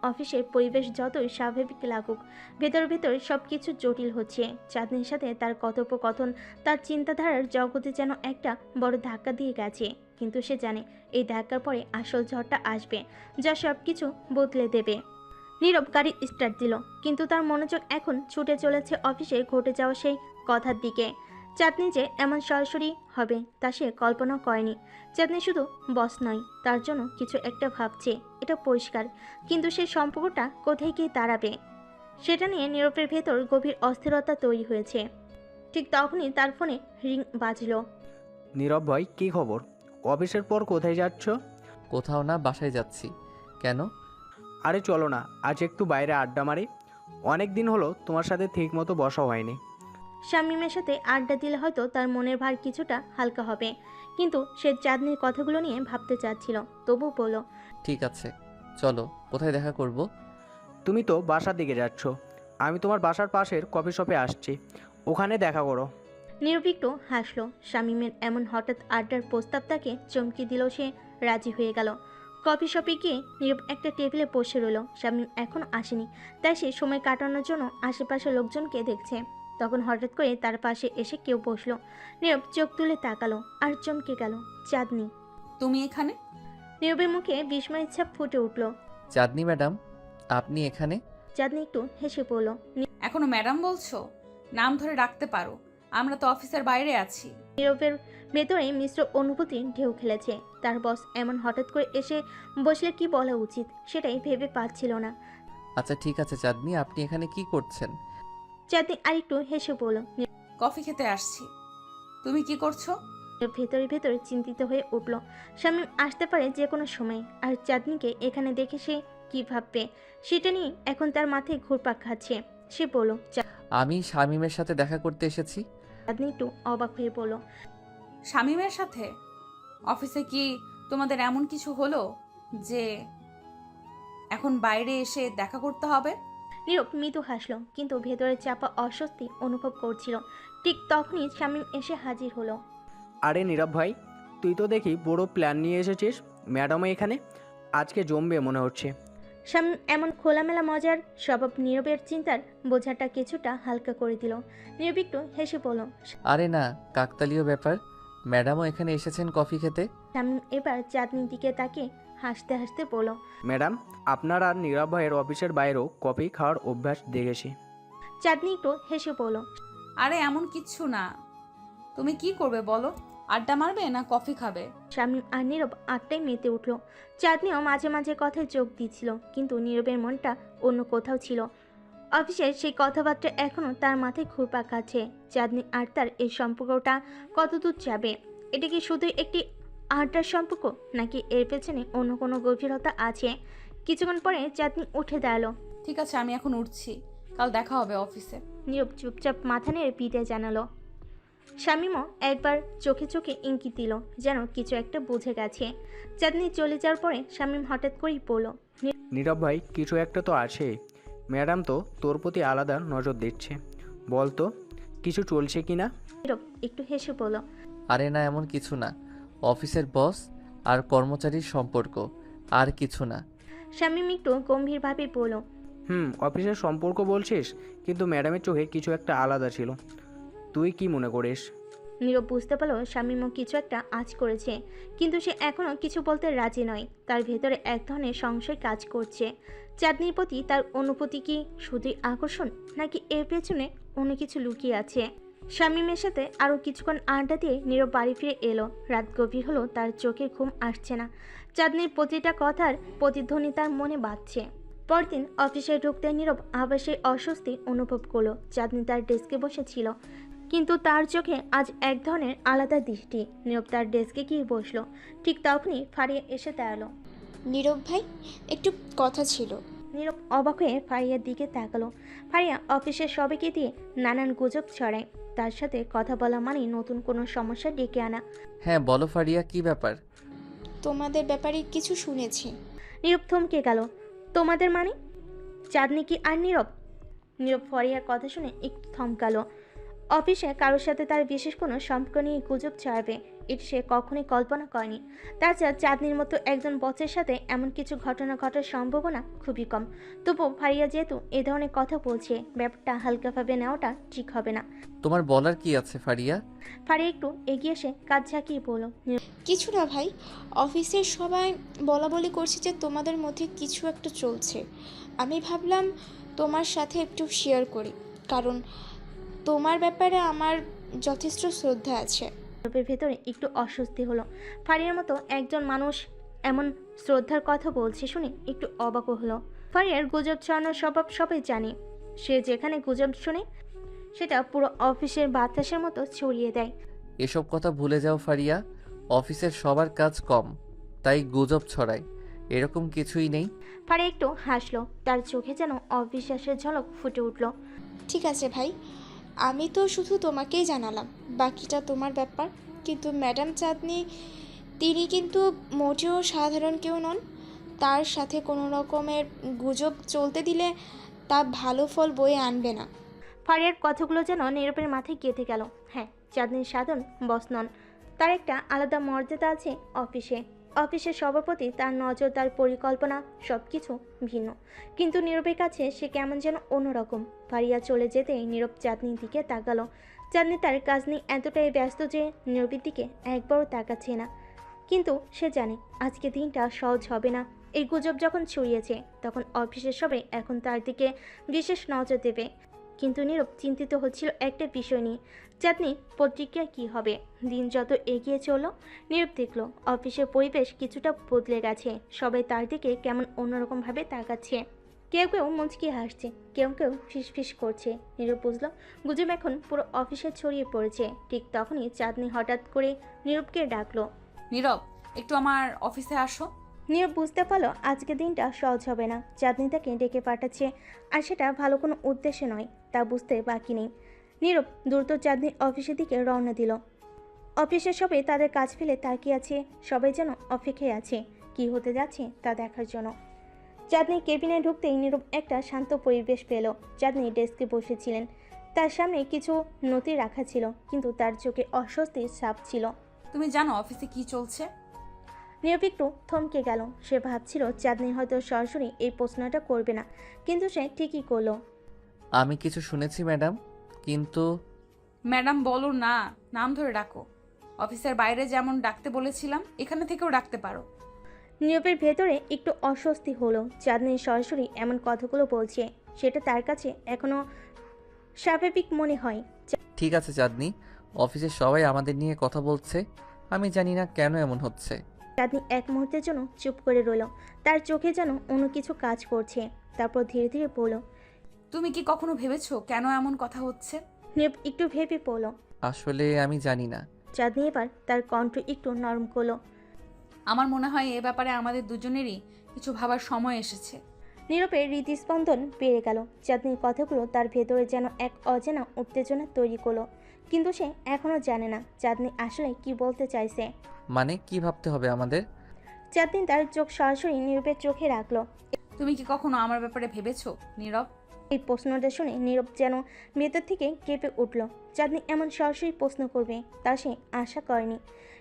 অফিসের পরিবেশ যতই স্বাভাবিক লাগুক, ভেতর ভেতর সব কিছু জটিল হচ্ছে। চাঁদনির সাথে তার কথোপকথন তার চিন্তাধারার জগতে যেন একটা বড় ধাক্কা দিয়ে গেছে। কিন্তু সে জানে এই ধাক্কার পরে আসল ঝড়টা আসবে, যা সব কিছু বদলে দেবে। নীরব গাড়ি স্টার্ট দিল, কিন্তু তার মনোযোগ এখন ছুটে চলেছে অফিসে ঘটে যাওয়া সেই কথার দিকে। চাঁদনি যে এমন সরাসরি হবে তা সে কল্পনা করেনি। চাঁদনি শুধু বস নয়, তার জন্য কিছু একটা ভাবছে, এটা পরিষ্কার। কিন্তু সেই সম্পর্কটা কোথায় গিয়ে দাঁড়াবে সেটা নিয়ে নীরবের ভেতর গভীর অস্থিরতা তৈরি হয়েছে। ঠিক তখনই তার ফোনে রিং বাজলো। নীরব ভাই, কী খবর? অফিসের পর কোথায় যাচ্ছ? কোথাও না, বাসায় যাচ্ছি। কেন? আরে চলো না, আজ একটু বাইরে আড্ডা মারি। অনেক দিন হলো তোমার সাথে ঠিকমতো বসা হয়নি। শামীমের সাথে আড্ডা দিলে হয়তো তার মনের ভার কিছুটা হালকা হবে, কিন্তু সে চাঁদনির কথাগুলো নিয়ে ভাবতে চাচ্ছিল। তবু বলল, ঠিক আছে, চলো। কোথায় দেখা করব? তুমি তো বাসার দিকে যাচ্ছ, আমি তোমার বাসার পাশের কফি শপে আসছি, ওখানে দেখা করো। নীরব একটু হাসলো। শামীমের এমন হঠাৎ আড্ডার প্রস্তাব তাকে চমকে দিল। সে রাজি হয়ে গেল। কফি শপে গিয়ে নীরব একটা টেবিলে বসে রইল। শামীম এখনও আসেনি, তাই সে সময় কাটানোর জন্য আশেপাশের লোকজনকে দেখছে। তখন হঠাৎ করে তার পাশে এসে কেউ বসলো। নীরব চোখ তুলে তাকালো আর চমকে গেল। চাঁদনি। তুমি এখানে? নীরবের মুখে বিস্ময়ের ছাপ ফুটে উঠল। চাঁদনি ম্যাডাম, আপনি এখানে? চাঁদনি একটু হেসে পড়ল। এখনো ম্যাডাম বলছো? নাম ধরে ডাকতে পারো, আমরা তো অফিসের বাইরে আছি। নীরবের ভেতরে মিশ্র অনুভূতি ঢেউ খেলেছে। তার বস এমন হঠাৎ করে এসে বসলে কি বলা উচিত সেটাই ভেবে পাচ্ছিল না। আচ্ছা ঠিক আছে চাঁদনি, আপনি এখানে কি করছেন? চাঁদনি আরেকটু হেসে বলল। কফি খেতে আসছি। তুমি কি করছো? নীরব ভেতরে ভেতরে চিন্তিত হয়ে উঠল। শামীম আসতে পারে যে কোনো সময়, আর চাঁদনিকে এখানে দেখে সে কি ভাববে সেটা নিয়ে এখন তার মাথায় ঘুরপাক খাচ্ছে। সে বলল। আমি শামীমের সাথে দেখা করতে এসেছি। চাঁদনি একটু অবাক হয়ে বলল, শামীমের সাথে? অফিসে কি তোমাদের এমন কিছু হলো যে এখন বাইরে এসে দেখা করতে হবে? নীরব মৃদু হাসলো, কিন্তু ভেতরে চাপা অস্বস্তি অনুভব করছিল। ঠিক তখনই শামীম এসে হাজির হলো। আরে নীরব ভাই, তুই তো দেখি বড় প্ল্যান নিয়ে এসেছিস। ম্যাডামও এখানে, আজকে জমবে মনে হচ্ছে। শামীম এমন খোলামেলা মজার স্বভাব নীরবের চিন্তার বোঝাটা কিছুটা হালকা করে দিল। নীরব একটু হেসে বলল। আরে না, কাকতালীয় ব্যাপার। ম্যাডামও এখানে এসেছেন কফি খেতে। শামীম এবার চাঁদনির দিকে তাকিয়ে হাসতে হাসতে বলল। ম্যাডাম, আপনার আর নীরব ভাইয়ের অফিসের বাইরেও কফি খাওয়ার অভ্যাস দেখেছি। চাঁদনি একটু হেসে বলল। আরে এমন কিচ্ছু না। তুমি কি করবে বলো? আড্ডা মারবে না কফি খাবে? শামীম আর নীরব আটটাই মেতে উঠল। চাঁদনিও মাঝে মাঝে কথায় যোগ দিচ্ছিল, কিন্তু নীরবের মনটা অন্য কোথাও ছিল। অফিসের সেই কথাবার্তা এখনও তার মাথায় ঘুরপাক খাচ্ছে। চাঁদনি আর তার এই সম্পর্কটা কতদূর যাবে? এটা কি শুধুই একটি আড্ডার সম্পর্ক, নাকি এর পেছনে অন্য কোনো গভীরতা আছে? কিছুক্ষণ পরে চাঁদনি উঠে দাঁড়ালো। ঠিক আছে, আমি এখন উঠছি, কাল দেখা হবে অফিসে। নীরব চুপচাপ মাথা নেড়ে বিদায় জানালো। শামীমও একবার চোখে চোখে ইঙ্গিত দিল, যেন কিছু একটা বুঝে গেছে। চাঁদনি চলে যাওয়ার পরে শামীম হঠাৎ করেই বলল। নীরব ভাই, কিছু একটা তো আছে। ম্যাডাম তো তোর প্রতি আলাদা নজর দিচ্ছে। বল তো, কিছু চলছে কি না? নীরব একটু হেসে বলল। আরে না, এমন কিছু না। অফিসের বস আর কর্মচারীর সম্পর্ক, আর কিছু না। শামীম একটু গম্ভীরভাবে বলল। অফিসের সম্পর্ক বলছিস, কিন্তু ম্যাডামের চোখে কিছু একটা আলাদা ছিল। তুই কি মনে করিস? নীরব বুঝতে পারলো শামীমও কিছু একটা আঁচ করেছে, কিন্তু সে এখনও কিছু বলতে রাজি নয়। তার ভেতরে এক ধরনের সংশয় কাজ করছে। চাঁদনির প্রতি তার অনুভূতি কি শুধুই আকর্ষণ, নাকি এর পেছনে অন্য কিছু লুকিয়ে আছে? শামীমের সাথে আরও কিছুক্ষণ আড্ডা দিয়ে নীরব বাড়ি ফিরে এলো। রাত গভীর হলো, তার চোখে ঘুম আসছে না। চাঁদনির প্রতিটা কথার প্রতিধ্বনি তার মনে বাজছে। পরদিন অফিসে ঢুকতে নীরব আবার সেই অস্বস্তি অনুভব করলো। চাঁদনি তার ডেস্কে বসেছিল, কিন্তু তার চোখে আজ এক ধরনের আলাদা দৃষ্টি। নীরব তার ডেস্কে গিয়ে বসলো। ঠিক তখনই ফারিয়া এসে দাঁড়ালো। নীরব ভাই, একটু কথা ছিল। নীরব অবাক হয়ে ফারিয়ার দিকে তাকালো। ফারিয়া অফিসের সবাইকে দিয়ে নানান গুজব ছড়ায়। তার সাথে কথা বলা মানেই নতুন কোনো সমস্যা ডেকে আনা। হ্যাঁ বলো ফারিয়া, কি ব্যাপার? তোমাদের ব্যাপারে কিছু শুনেছি। নীরব থমকে গেল। তোমাদের মানে? চাঁদনি কি আর নীরব? নীরব ফারিয়ার কথা শুনে একটু থমকালো। অফিসে কারোর সাথে তার বিশেষ কোনো সম্পর্ক নিয়ে গুজব ছড়াবে, এটা সে কখনোই কল্পনা করেনি। তাছাড়া চাঁদনির মতো একজন বসের সাথে এমন কিছু ঘটনা ঘটার সম্ভাবনা খুবই কম। তবু ফারিয়া যেহেতু এ ধরনের কথা বলছে, ব্যাপারটা হালকাভাবে নেওয়াটা ঠিক হবে না। তোমার বলার কি আছে ফারিয়া? ফারিয়া একটু এগিয়ে এসে কাজ ঝাঁকিয়ে বলল, কিছু না ভাই, অফিসের সবাই বলা বলি করছে যে তোমাদের মধ্যে কিছু একটা চলছে। আমি ভাবলাম তোমার সাথে একটু শেয়ার করি, কারণ তোমার ব্যাপারে আমার যথেষ্ট শ্রদ্ধা আছে। নীরবের ভেতরে একটু অস্বস্তি হলো। ফারিয়ার মতো একজন মানুষ এমন শ্রদ্ধার কথা বলছে শুনে একটু অবাক হলো। ফারিয়ার গুজব ছড়ানোর স্বভাব সবাই জানে। সে যেখানে গুজব শুনে সেটা পুরো অফিসের বাতাসের মতো ছড়িয়ে দেয়। এসব কথা ভুলে যাও ফারিয়া। অফিসের সবার কাজ কম, তাই গুজব ছড়ায়, এরকম কিছুই নেই। ফারিয়া একটু হাসলো, তার চোখে যেন অবিশ্বাসের ঝলক ফুটে উঠল। ঠিক আছে ভাই, আমি তো শুধু তোমাকেই জানালাম, বাকিটা তোমার ব্যাপার। কিন্তু ম্যাডাম চাঁদনি, তিনি কিন্তু মোটেও সাধারণ কেউ নন। তার সাথে কোনো রকমের গুজব চলতে দিলে তা ভালো ফল বয়ে আনবে না। ফারিয়ার কথাগুলো যেন নীরবের মাথায় গেঁথে গেল। হ্যাঁ, চাঁদনির সাধন বস নন, তার একটা আলাদা মর্যাদা আছে অফিসে। অফিসের সবার প্রতি তার নজর, তার পরিকল্পনা সব কিছু ভিন্ন। কিন্তু নীরবের কাছে সে কেমন যেন অন্যরকম। ফারিয়া চলে যেতেই নীরব চাঁদনির দিকে তাকালো। চাঁদনি তার কাজ নিয়ে এতটাই ব্যস্ত যে নীরবের দিকে একবারও তাকাচ্ছে না। কিন্তু সে জানে আজকে দিনটা সহজ হবে না। এই গুজব যখন ছড়িয়েছে তখন অফিসের সবাই এখন তার দিকে বিশেষ নজর দেবে। কিন্তু নীরব চিন্তিত হচ্ছিল একটা বিষয় নিয়ে, চাঁদনির প্রতিক্রিয়া কী হবে। দিন যত এগিয়ে চলল, নীরব দেখল অফিসের পরিবেশ কিছুটা বদলে গেছে। সবাই তার দিকে কেমন অন্যরকমভাবে তাকাচ্ছে। কেউ কেউ মুচকি হাসছে, কেউ কেউ ফিসফিস করছে। নীরব বুঝল গুজব এখন পুরো অফিসে ছড়িয়ে পড়েছে। ঠিক তখনই চাঁদনি হঠাৎ করে নীরবকে ডাকলো। নীরব, একটু আমার অফিসে আসো। নীরব বুঝতে পারলো আজকে দিনটা সহজ হবে না। চাঁদনি তাকে ডেকে পাঠাচ্ছে, আর সেটা ভালো কোনো উদ্দেশ্যে নয়, তা বুঝতে বাকি নেই। নীরব দ্রুত চাঁদনির অফিসের দিকে রওনা দিল। অফিসের সবাই তাদের কাজ ফেলে তাকিয়ে আছে, সবাই যেন অপেক্ষায় আছে কি হতে যাচ্ছে তা দেখার জন্য। চাঁদনি কেবিনে ঢুকতেই নীরব একটা শান্ত পরিবেশ পেল। চাঁদনি ডেস্কে বসেছিলেন, তার সামনে কিছু নথি রাখা ছিল, কিন্তু তার চোখে অস্বস্তির ছাপ ছিল। তুমি জানো অফিসে কি চলছে? নীরব একটু থমকে গেল। সে ভাবছিল চাঁদনি হয়তো সরাসরি এই প্রশ্নটা করবে না, কিন্তু সে ঠিকই করলো। আমি কিছু শুনেছি ম্যাডাম, কিন্তু ম্যাডাম বলো না, নাম ধরে ডাকো। অফিসের বাইরে যেমন ডাকতে বলেছিলাম, এখানে থেকেও ডাকতে পারো। নীরবের ভেতরে একটু অস্বস্তি হলো। চাঁদনি সরাসরি এমন কথাগুলো বলছে, সেটা তার কাছে এখনো স্বাভাবিক মনে হয়। ঠিক আছে চাঁদনি, অফিসের সবাই আমাদের নিয়ে কথা বলছে, আমি জানি না কেন এমন হচ্ছে। চাঁদনি এক মুহূর্তের জন্য চুপ করে রইল, তার চোখে যেন অন্য কিছু কাজ করছে। তারপর ধীরে ধীরে বলল। তুমি কি কখনো ভেবেছো কেন এমন কথা হচ্ছে? নীরব একটু ভেবে পড়ল। আসলে আমি জানি না। চাঁদনি এবার তার কণ্ঠ একটু নরম করলো। আমার মনে হয় এ ব্যাপারে আমাদের দুজনেরই কিছু ভাবার সময় এসেছে। নীরবের হৃদস্পন্দন বেড়ে গেল। চাঁদনির কথাগুলো তার ভেতরে যেন এক অজানা উত্তেজনা তৈরি করলো, কিন্তু সে এখনও জানে না চাঁদনি আসলে কি বলতে চাইছে। মানে কি ভাবতে হবে আমাদের? চাঁদনি তার চোখ সরাসরি নীরবের চোখে রাখলো। তুমি কি কখনো আমার ব্যাপারে ভেবেছো নীরব? এই প্রশ্নটা শুনে নীরব যেন ভেতর থেকে কেঁপে উঠল। চাঁদনি এমন সরাসরি প্রশ্ন করবে তা সে আশা করেনি।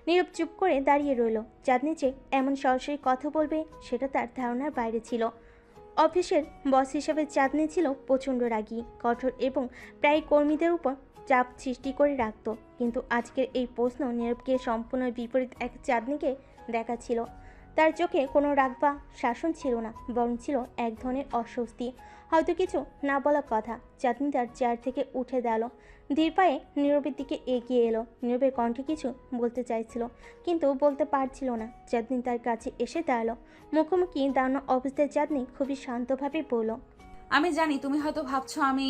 নীরব চুপ করে দাঁড়িয়ে রইল। চাঁদনি যে এমন সরাসরি কথা বলবে সেটা তার ধারণার বাইরে ছিল। অফিসের বস হিসেবে চাঁদনি ছিল প্রচণ্ড রাগী, কঠোর এবং প্রায় কর্মীদের উপর চাপ সৃষ্টি করে রাখত। কিন্তু আজকের এই প্রশ্ন নীরবকে সম্পূর্ণ বিপরীত এক চাঁদনিকে দেখাচ্ছিল। তার চোখে কোনো রাগ বা শাসন ছিল না, বরং ছিল এক ধরনের অস্বস্তি, হয়তো কিছু না বলা কথা। চাঁদনি তার চেয়ার থেকে উঠে দাঁড়ালো, ধীর পায়ে নীরবের দিকে এগিয়ে এলো। নীরবের কণ্ঠে কিছু বলতে চাইছিল, কিন্তু বলতে পারছিল না। চাঁদনি তার কাছে এসে দাঁড়ালো। মুখোমুখি দাঁড়ানো অবস্থায় চাঁদনি খুবই শান্তভাবে বলল। আমি জানি তুমি হয়তো ভাবছো আমি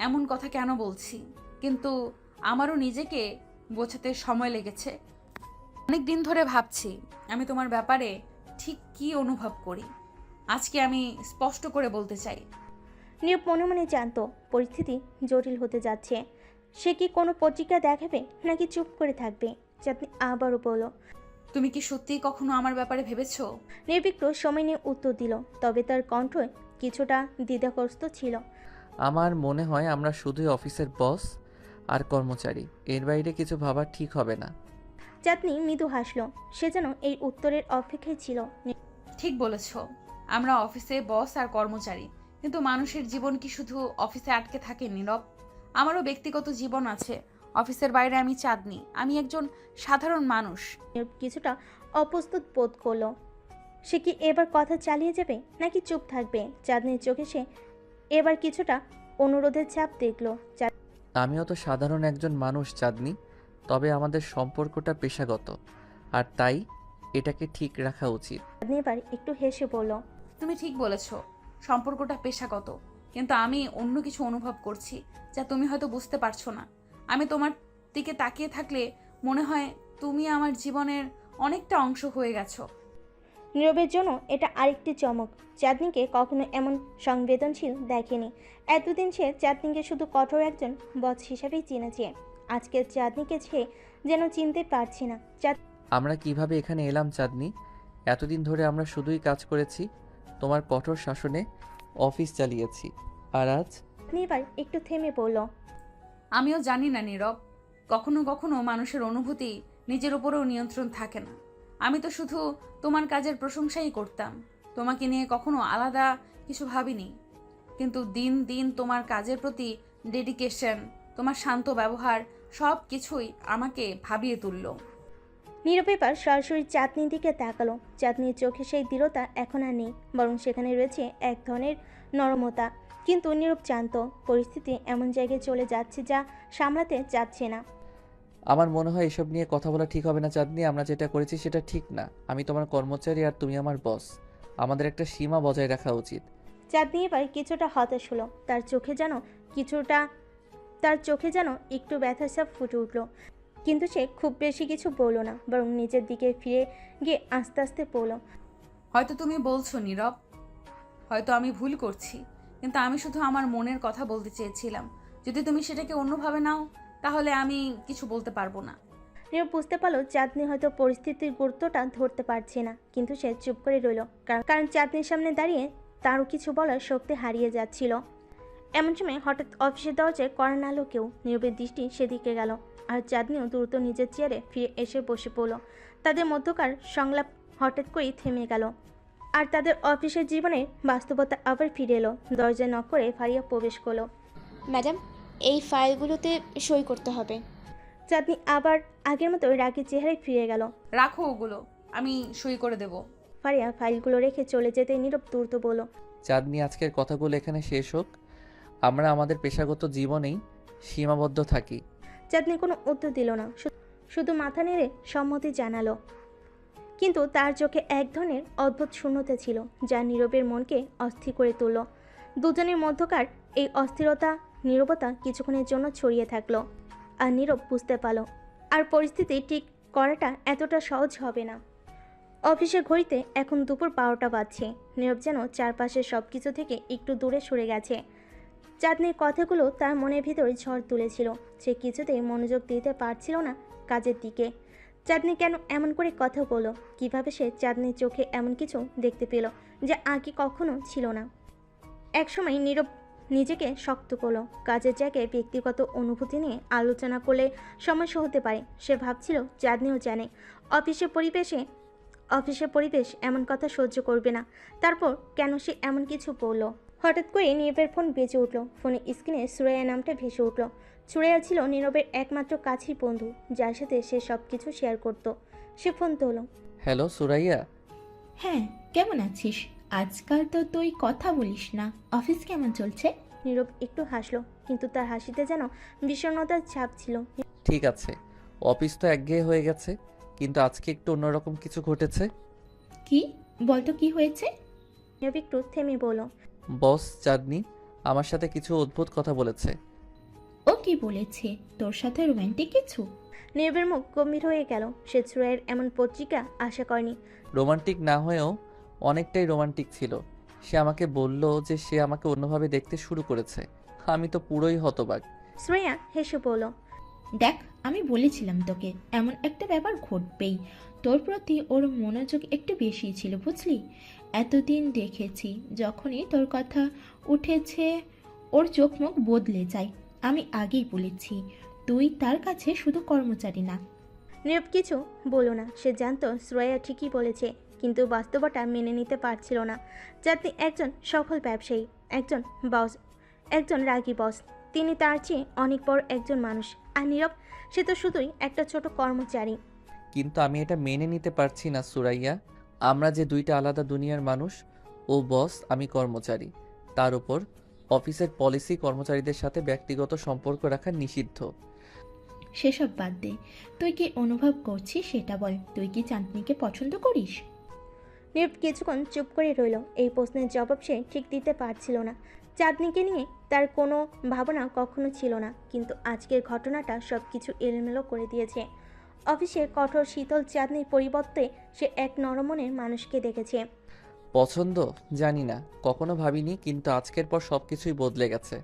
এমন কথা কেন বলছি, কিন্তু আমারও নিজেকে বোঝাতে সময় লেগেছে। অনেক দিন ধরে ভাবছি আমি তোমার ব্যাপারে ঠিক কী অনুভব করি। আজকে আমি স্পষ্ট করে বলতে চাই। নীরব মনে মনে জানতো পরিস্থিতি জটিল হতে যাচ্ছে। সে কি কোনো প্রতিক্রিয়া দেখাবে নাকি চুপ করে থাকবে? চাঁদনি আবারও বলল। তুমি কি সত্যিই কখনো আমার ব্যাপারে ভেবেছো? নির্বিঘ্ন সময় নিয়ে উত্তর দিল, তবে তার কণ্ঠ কিছুটা দ্বিধাগ্রস্ত ছিল। আমার মনে হয় আমরা শুধুই অফিসের বস আর কর্মচারী, এর বাইরে কিছু ভাবা ঠিক হবে না। চাঁদনি মৃদু হাসলো। সে যেন এই উত্তরের অপেক্ষায় ছিল। ঠিক বলেছ, আমরা অফিসে বস আর কর্মচারী, কিন্তু মানুষের জীবন কি শুধু অফিসে আটকে থাকে নীরব? আমারও ব্যক্তিগত জীবন আছে। অফিসের বাইরে আমি চাঁদনি, আমি একজন সাধারণ মানুষ। নীরব কিছুটা অপ্রস্তুত বোধ করলো। সে কি এবার কথা চালিয়ে যাবে নাকি চুপ থাকবে? চাঁদনির চোখে সে এবার কিছুটা অনুরোধের ছাপ দেখলো। আমিও তো সাধারণ একজন মানুষ চাঁদনি, তবে আমাদের সম্পর্কটা পেশাগত, আর তাই এটাকে ঠিক রাখা উচিত। চাঁদনি এবার একটু হেসে বলল, তুমি ঠিক বলেছ, সম্পর্কটা পেশাগত, কিন্তু আমি অন্য কিছু অনুভব করছি যা তুমি হয়তো বুঝতে পারছো না। আমি তোমার দিকে তাকিয়ে থাকলে মনে হয় তুমি আমার জীবনের অনেকটা অংশ হয়ে গেছো। নীরবের জন্য এটা আরেকটি চমক। চাঁদনিকে কখনো এমন সংবেদনশীল দেখেনি। এতদিন সে চাঁদনিকে শুধু কঠোর একজন বস হিসাবেই চিনেছে। আজকের চাঁদনিকে সে যেন চিনতে পারছে না। আমরা কিভাবে এখানে এলাম চাঁদনি? এতদিন ধরে আমরা শুধুই কাজ করেছি, তোমার কঠোর শাসনে অফিস চালিয়েছি, আর আজ চাঁদনি এবার একটু থেমে পড়ল। আমিও জানি না নীরব, কখনো কখনো মানুষের অনুভূতি নিজের উপরেও নিয়ন্ত্রণ থাকে না। আমি তো শুধু তোমার কাজের প্রশংসাই করতাম, তোমাকে নিয়ে কখনো আলাদা কিছু ভাবিনি। কিন্তু দিন দিন তোমার কাজের প্রতি ডেডিকেশন, তোমার শান্ত ব্যবহার সব কিছুই আমাকে ভাবিয়ে তুলল। নীরব এবার সরাসরি চাঁদনির দিকে তাকালো। চাঁদনির চোখে সেই দৃঢ়তা এখন আর নেই, বরং সেখানে রয়েছে এক ধরনের নরমতা। কিন্তু নীরব জানত পরিস্থিতি এমন জায়গায় চলে যাচ্ছে যা সামলাতে যাচ্ছে না। আমার মনে হয় এসব নিয়ে কথা বলা ঠিক হবে না চাঁদনি। আমরা যেটা করেছি সেটা ঠিক না। আমি তোমার কর্মচারী আর তুমি আমার বস, আমাদের একটা সীমা বজায় রাখা উচিত। চাঁদনি এবার কিছুটা হতাশ হলো। তার চোখে যেন একটু ব্যথার ছাপ ফুটে উঠল। কিন্তু সে খুব বেশি কিছু বলল না, বরং নিজের দিকে ফিরে গিয়ে আস্তে আস্তে পড়ল। হয়তো তুমি বলছো নীরব, হয়তো আমি ভুল করছি, কিন্তু আমি শুধু আমার মনের কথা বলতে চেয়েছিলাম। যদি তুমি সেটাকে অন্যভাবে নাও তাহলে আমি কিছু বলতে পারবো না। নীরব বুঝতে পারলো চাঁদনি হয়তো পরিস্থিতির গুরুত্বটা ধরতে পারছে না, কিন্তু সে চুপ করে রইল। কারণ চাঁদনির সামনে দাঁড়িয়ে তারও কিছু বলার শক্তি হারিয়ে যাচ্ছিল। এমন সময় হঠাৎ অফিসের দরজায় কড়া নাড়ল কেউ। নীরবের দৃষ্টি সেদিকে গেল, আর চাঁদনিও দ্রুত নিজের চেয়ারে ফিরে এসে বসে পড়ল। তাদের মধ্যকার সংলাপ হঠাৎ করেই থেমে গেল, আর তাদের অফিসের জীবনের বাস্তবতা আবার ফিরে এলো। দরজায় নক করে ফারিয়া প্রবেশ করলো। ম্যাডাম, এই ফাইলগুলোতে সই করতে হবে। চাঁদনি আবার আগের মতো রাগের চেহারায় ফিরে গেল। রাখো ওগুলো, আমি সই করে দেব। ফারিয়া ফাইলগুলো রেখে চলে যেতে নীরব দ্রুত বলল, চাঁদনি, আজকের কথাগুলো এখানে শেষ হোক। আমরা আমাদের পেশাগত জীবনেই সীমাবদ্ধ থাকি। চাঁদনি কোনো উত্তর দিল না, শুধু মাথা নেড়ে সম্মতি জানালো। কিন্তু তার চোখে এক ধরনের অদ্ভুত শূন্যতা ছিল, যা নীরবের মনকে অস্থির করে তুলল। দুজনের মধ্যকার এই অস্থিরতা, নীরবতা কিছুক্ষণের জন্য ছড়িয়ে থাকলো। আর নীরব বুঝতে পারল আর পরিস্থিতি ঠিক করাটা এতটা সহজ হবে না। অফিসের ঘড়িতে এখন দুপুর 12টা বাজছে। নীরব যেন চারপাশের সব কিছু থেকে একটু দূরে সরে গেছে। চাঁদনির কথাগুলো তার মনের ভিতরে ঝড় তুলেছিল। সে কিছুতেই মনোযোগ দিতে পারছিল না কাজের দিকে। চাঁদনি কেন এমন করে কথা বলল? কিভাবে সে চাঁদনির চোখে এমন কিছু দেখতে পেল যা আগে কখনো ছিল না? একসময় নীরব নিজেকে শক্ত করলো। কাজের জায়গায় ব্যক্তিগত অনুভূতি নিয়ে আলোচনা করলে সমস্যা হতে পারে। সে ভাবছিল চাঁদনিও জানে অফিসের পরিবেশ এমন কথা সহ্য করবে না। তারপর কেন সে এমন কিছু বলল? হঠাৎ করে নীরবের ফোন বেজে উঠল। ফোনের স্ক্রিনে সুরাইয়া নামটা ভেসে উঠল। সুরাইয়া ছিল নীরবের একমাত্র কাছের বন্ধু, যার সাথে সে সব কিছু শেয়ার করত। সে ফোন তোলো। হ্যালো সুরাইয়া। হ্যাঁ, কেমন আছিস? আজকাল তো তুই কথা বলিস না। অফিস কেমন চলছে? নীরব একটু হাসলো, কিন্তু তার হাসিতে যেন বিষণ্ণতার ছাপ ছিল। ঠিক আছে, অফিস তো একঘেয়ে হয়ে গেছে, কিন্তু আজকে একটু অন্যরকম কিছু ঘটেছে। কি বলতো, কি হয়েছে? নীরব একটু থেমে বলল, বস চাঁদনি আমার সাথে কিছু অদ্ভুত কথা বলেছে। ও কি বলেছে? তোর সাথে রোমান্টিক কিছু? নীরবের মুখ গম্ভীর হয়ে গেল। সে সুরাইয়ের এমন পত্রিকা আশা করেনি। রোমান্টিক না হয়েও অনেকটাই রোমান্টিক ছিল। সে আমাকে বলল যে সে আমাকে অন্যভাবে দেখতে শুরু করেছে। আমি তো পুরোই হতবাক। সুরাইয়া হেসে বলল, দেখ, আমি বলেছিলাম তোকে এমন একটা ব্যাপার ঘটবেই। তোর প্রতি ওর মনোযোগ একটু বেশি ছিল, বুঝলি? এতদিন দেখেছি, যখনই তোর কথা উঠেছে ওর চোখ মুখ বদলে যায়। আমি আগেই বলেছি, তুই তার কাছে শুধু কর্মচারী না। নীরব কিছু বলল না। সে জানতো শ্রেয়া ঠিকই বলেছে, কিন্তু বাস্তবতা মেনে নিতে পারছিল না। চাঁদনি একজন সফল ব্যবসায়ী, একজন বস, একজন রাগী বস। তিনি তার চেয়ে অনেক বড় একজন মানুষ। আর নীরব, সে তো শুধুই একটা ছোট কর্মচারী। কিন্তু আমি এটা মেনে নিতে পারছি না সুরাইয়া। আমরা যে দুইটা আলাদা দুনিয়ার মানুষ। ও বস, আমি কর্মচারী। তার উপর অফিসের পলিসি কর্মচারীদের সাথে ব্যক্তিগত সম্পর্ক রাখা নিষিদ্ধ। সেসব বাদ দে, তুই কি অনুভব করছিস সেটা বল। তুই কি চাঁদনিকে পছন্দ করিস? নীরব কিছুক্ষণ চুপ করে রইল। এই প্রশ্নের জবাব সে ঠিক দিতে পারছিল না। চাঁদনিকে নিয়ে তার কোনো ভাবনা কখনো ছিল না, কিন্তু আজকের ঘটনাটা সব কিছু এলোমেলো করে দিয়েছে। অফিসে কঠোর শীতল চাঁদনির পরিবর্তে সে এক নরমনের মানুষকে দেখেছে। পছন্দ জানি না, কখনো ভাবিনি, কিন্তু আজকের পর সবকিছুই বদলে গেছে।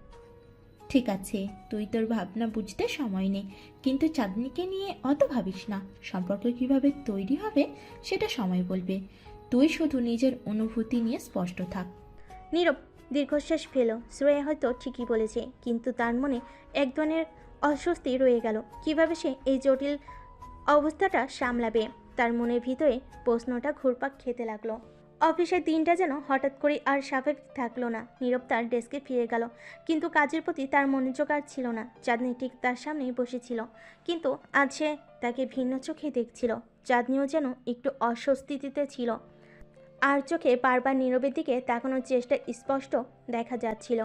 ঠিক আছে, তুই তোর ভাবনা বুঝতে সময় নেই, কিন্তু চাঁদনিকে নিয়ে অত ভাবিস না। সম্পর্ক কিভাবে তৈরি হবে সেটা সময় বলবে। তুই শুধু নিজের অনুভূতি নিয়ে স্পষ্ট থাক। নীরব দীর্ঘশ্বাস ফেল। শ্রেয়া হয়তো ঠিকই বলেছে, কিন্তু তার মনে এক ধরনের অস্বস্তি রয়ে গেল। কিভাবে সে এই জটিল অবস্থাটা সামলাবে? তার মনের ভিতরে প্রশ্নটা ঘুরপাক খেতে লাগলো। অফিসের দিনটা যেন হঠাৎ করে আর স্বাভাবিক থাকলো না। নীরব তার ডেস্কে ফিরে গেল, কিন্তু কাজের প্রতি তার মনোযোগ আর ছিল না। চাঁদনি ঠিক তার সামনেই বসেছিল, কিন্তু আজ সে তাকে ভিন্ন চোখে দেখছিল। চাঁদনিও যেন একটু অস্বস্তিতে ছিল, আর চোখে বারবার নীরবের দিকে তাকানোর চেষ্টা স্পষ্ট দেখা যাচ্ছিল।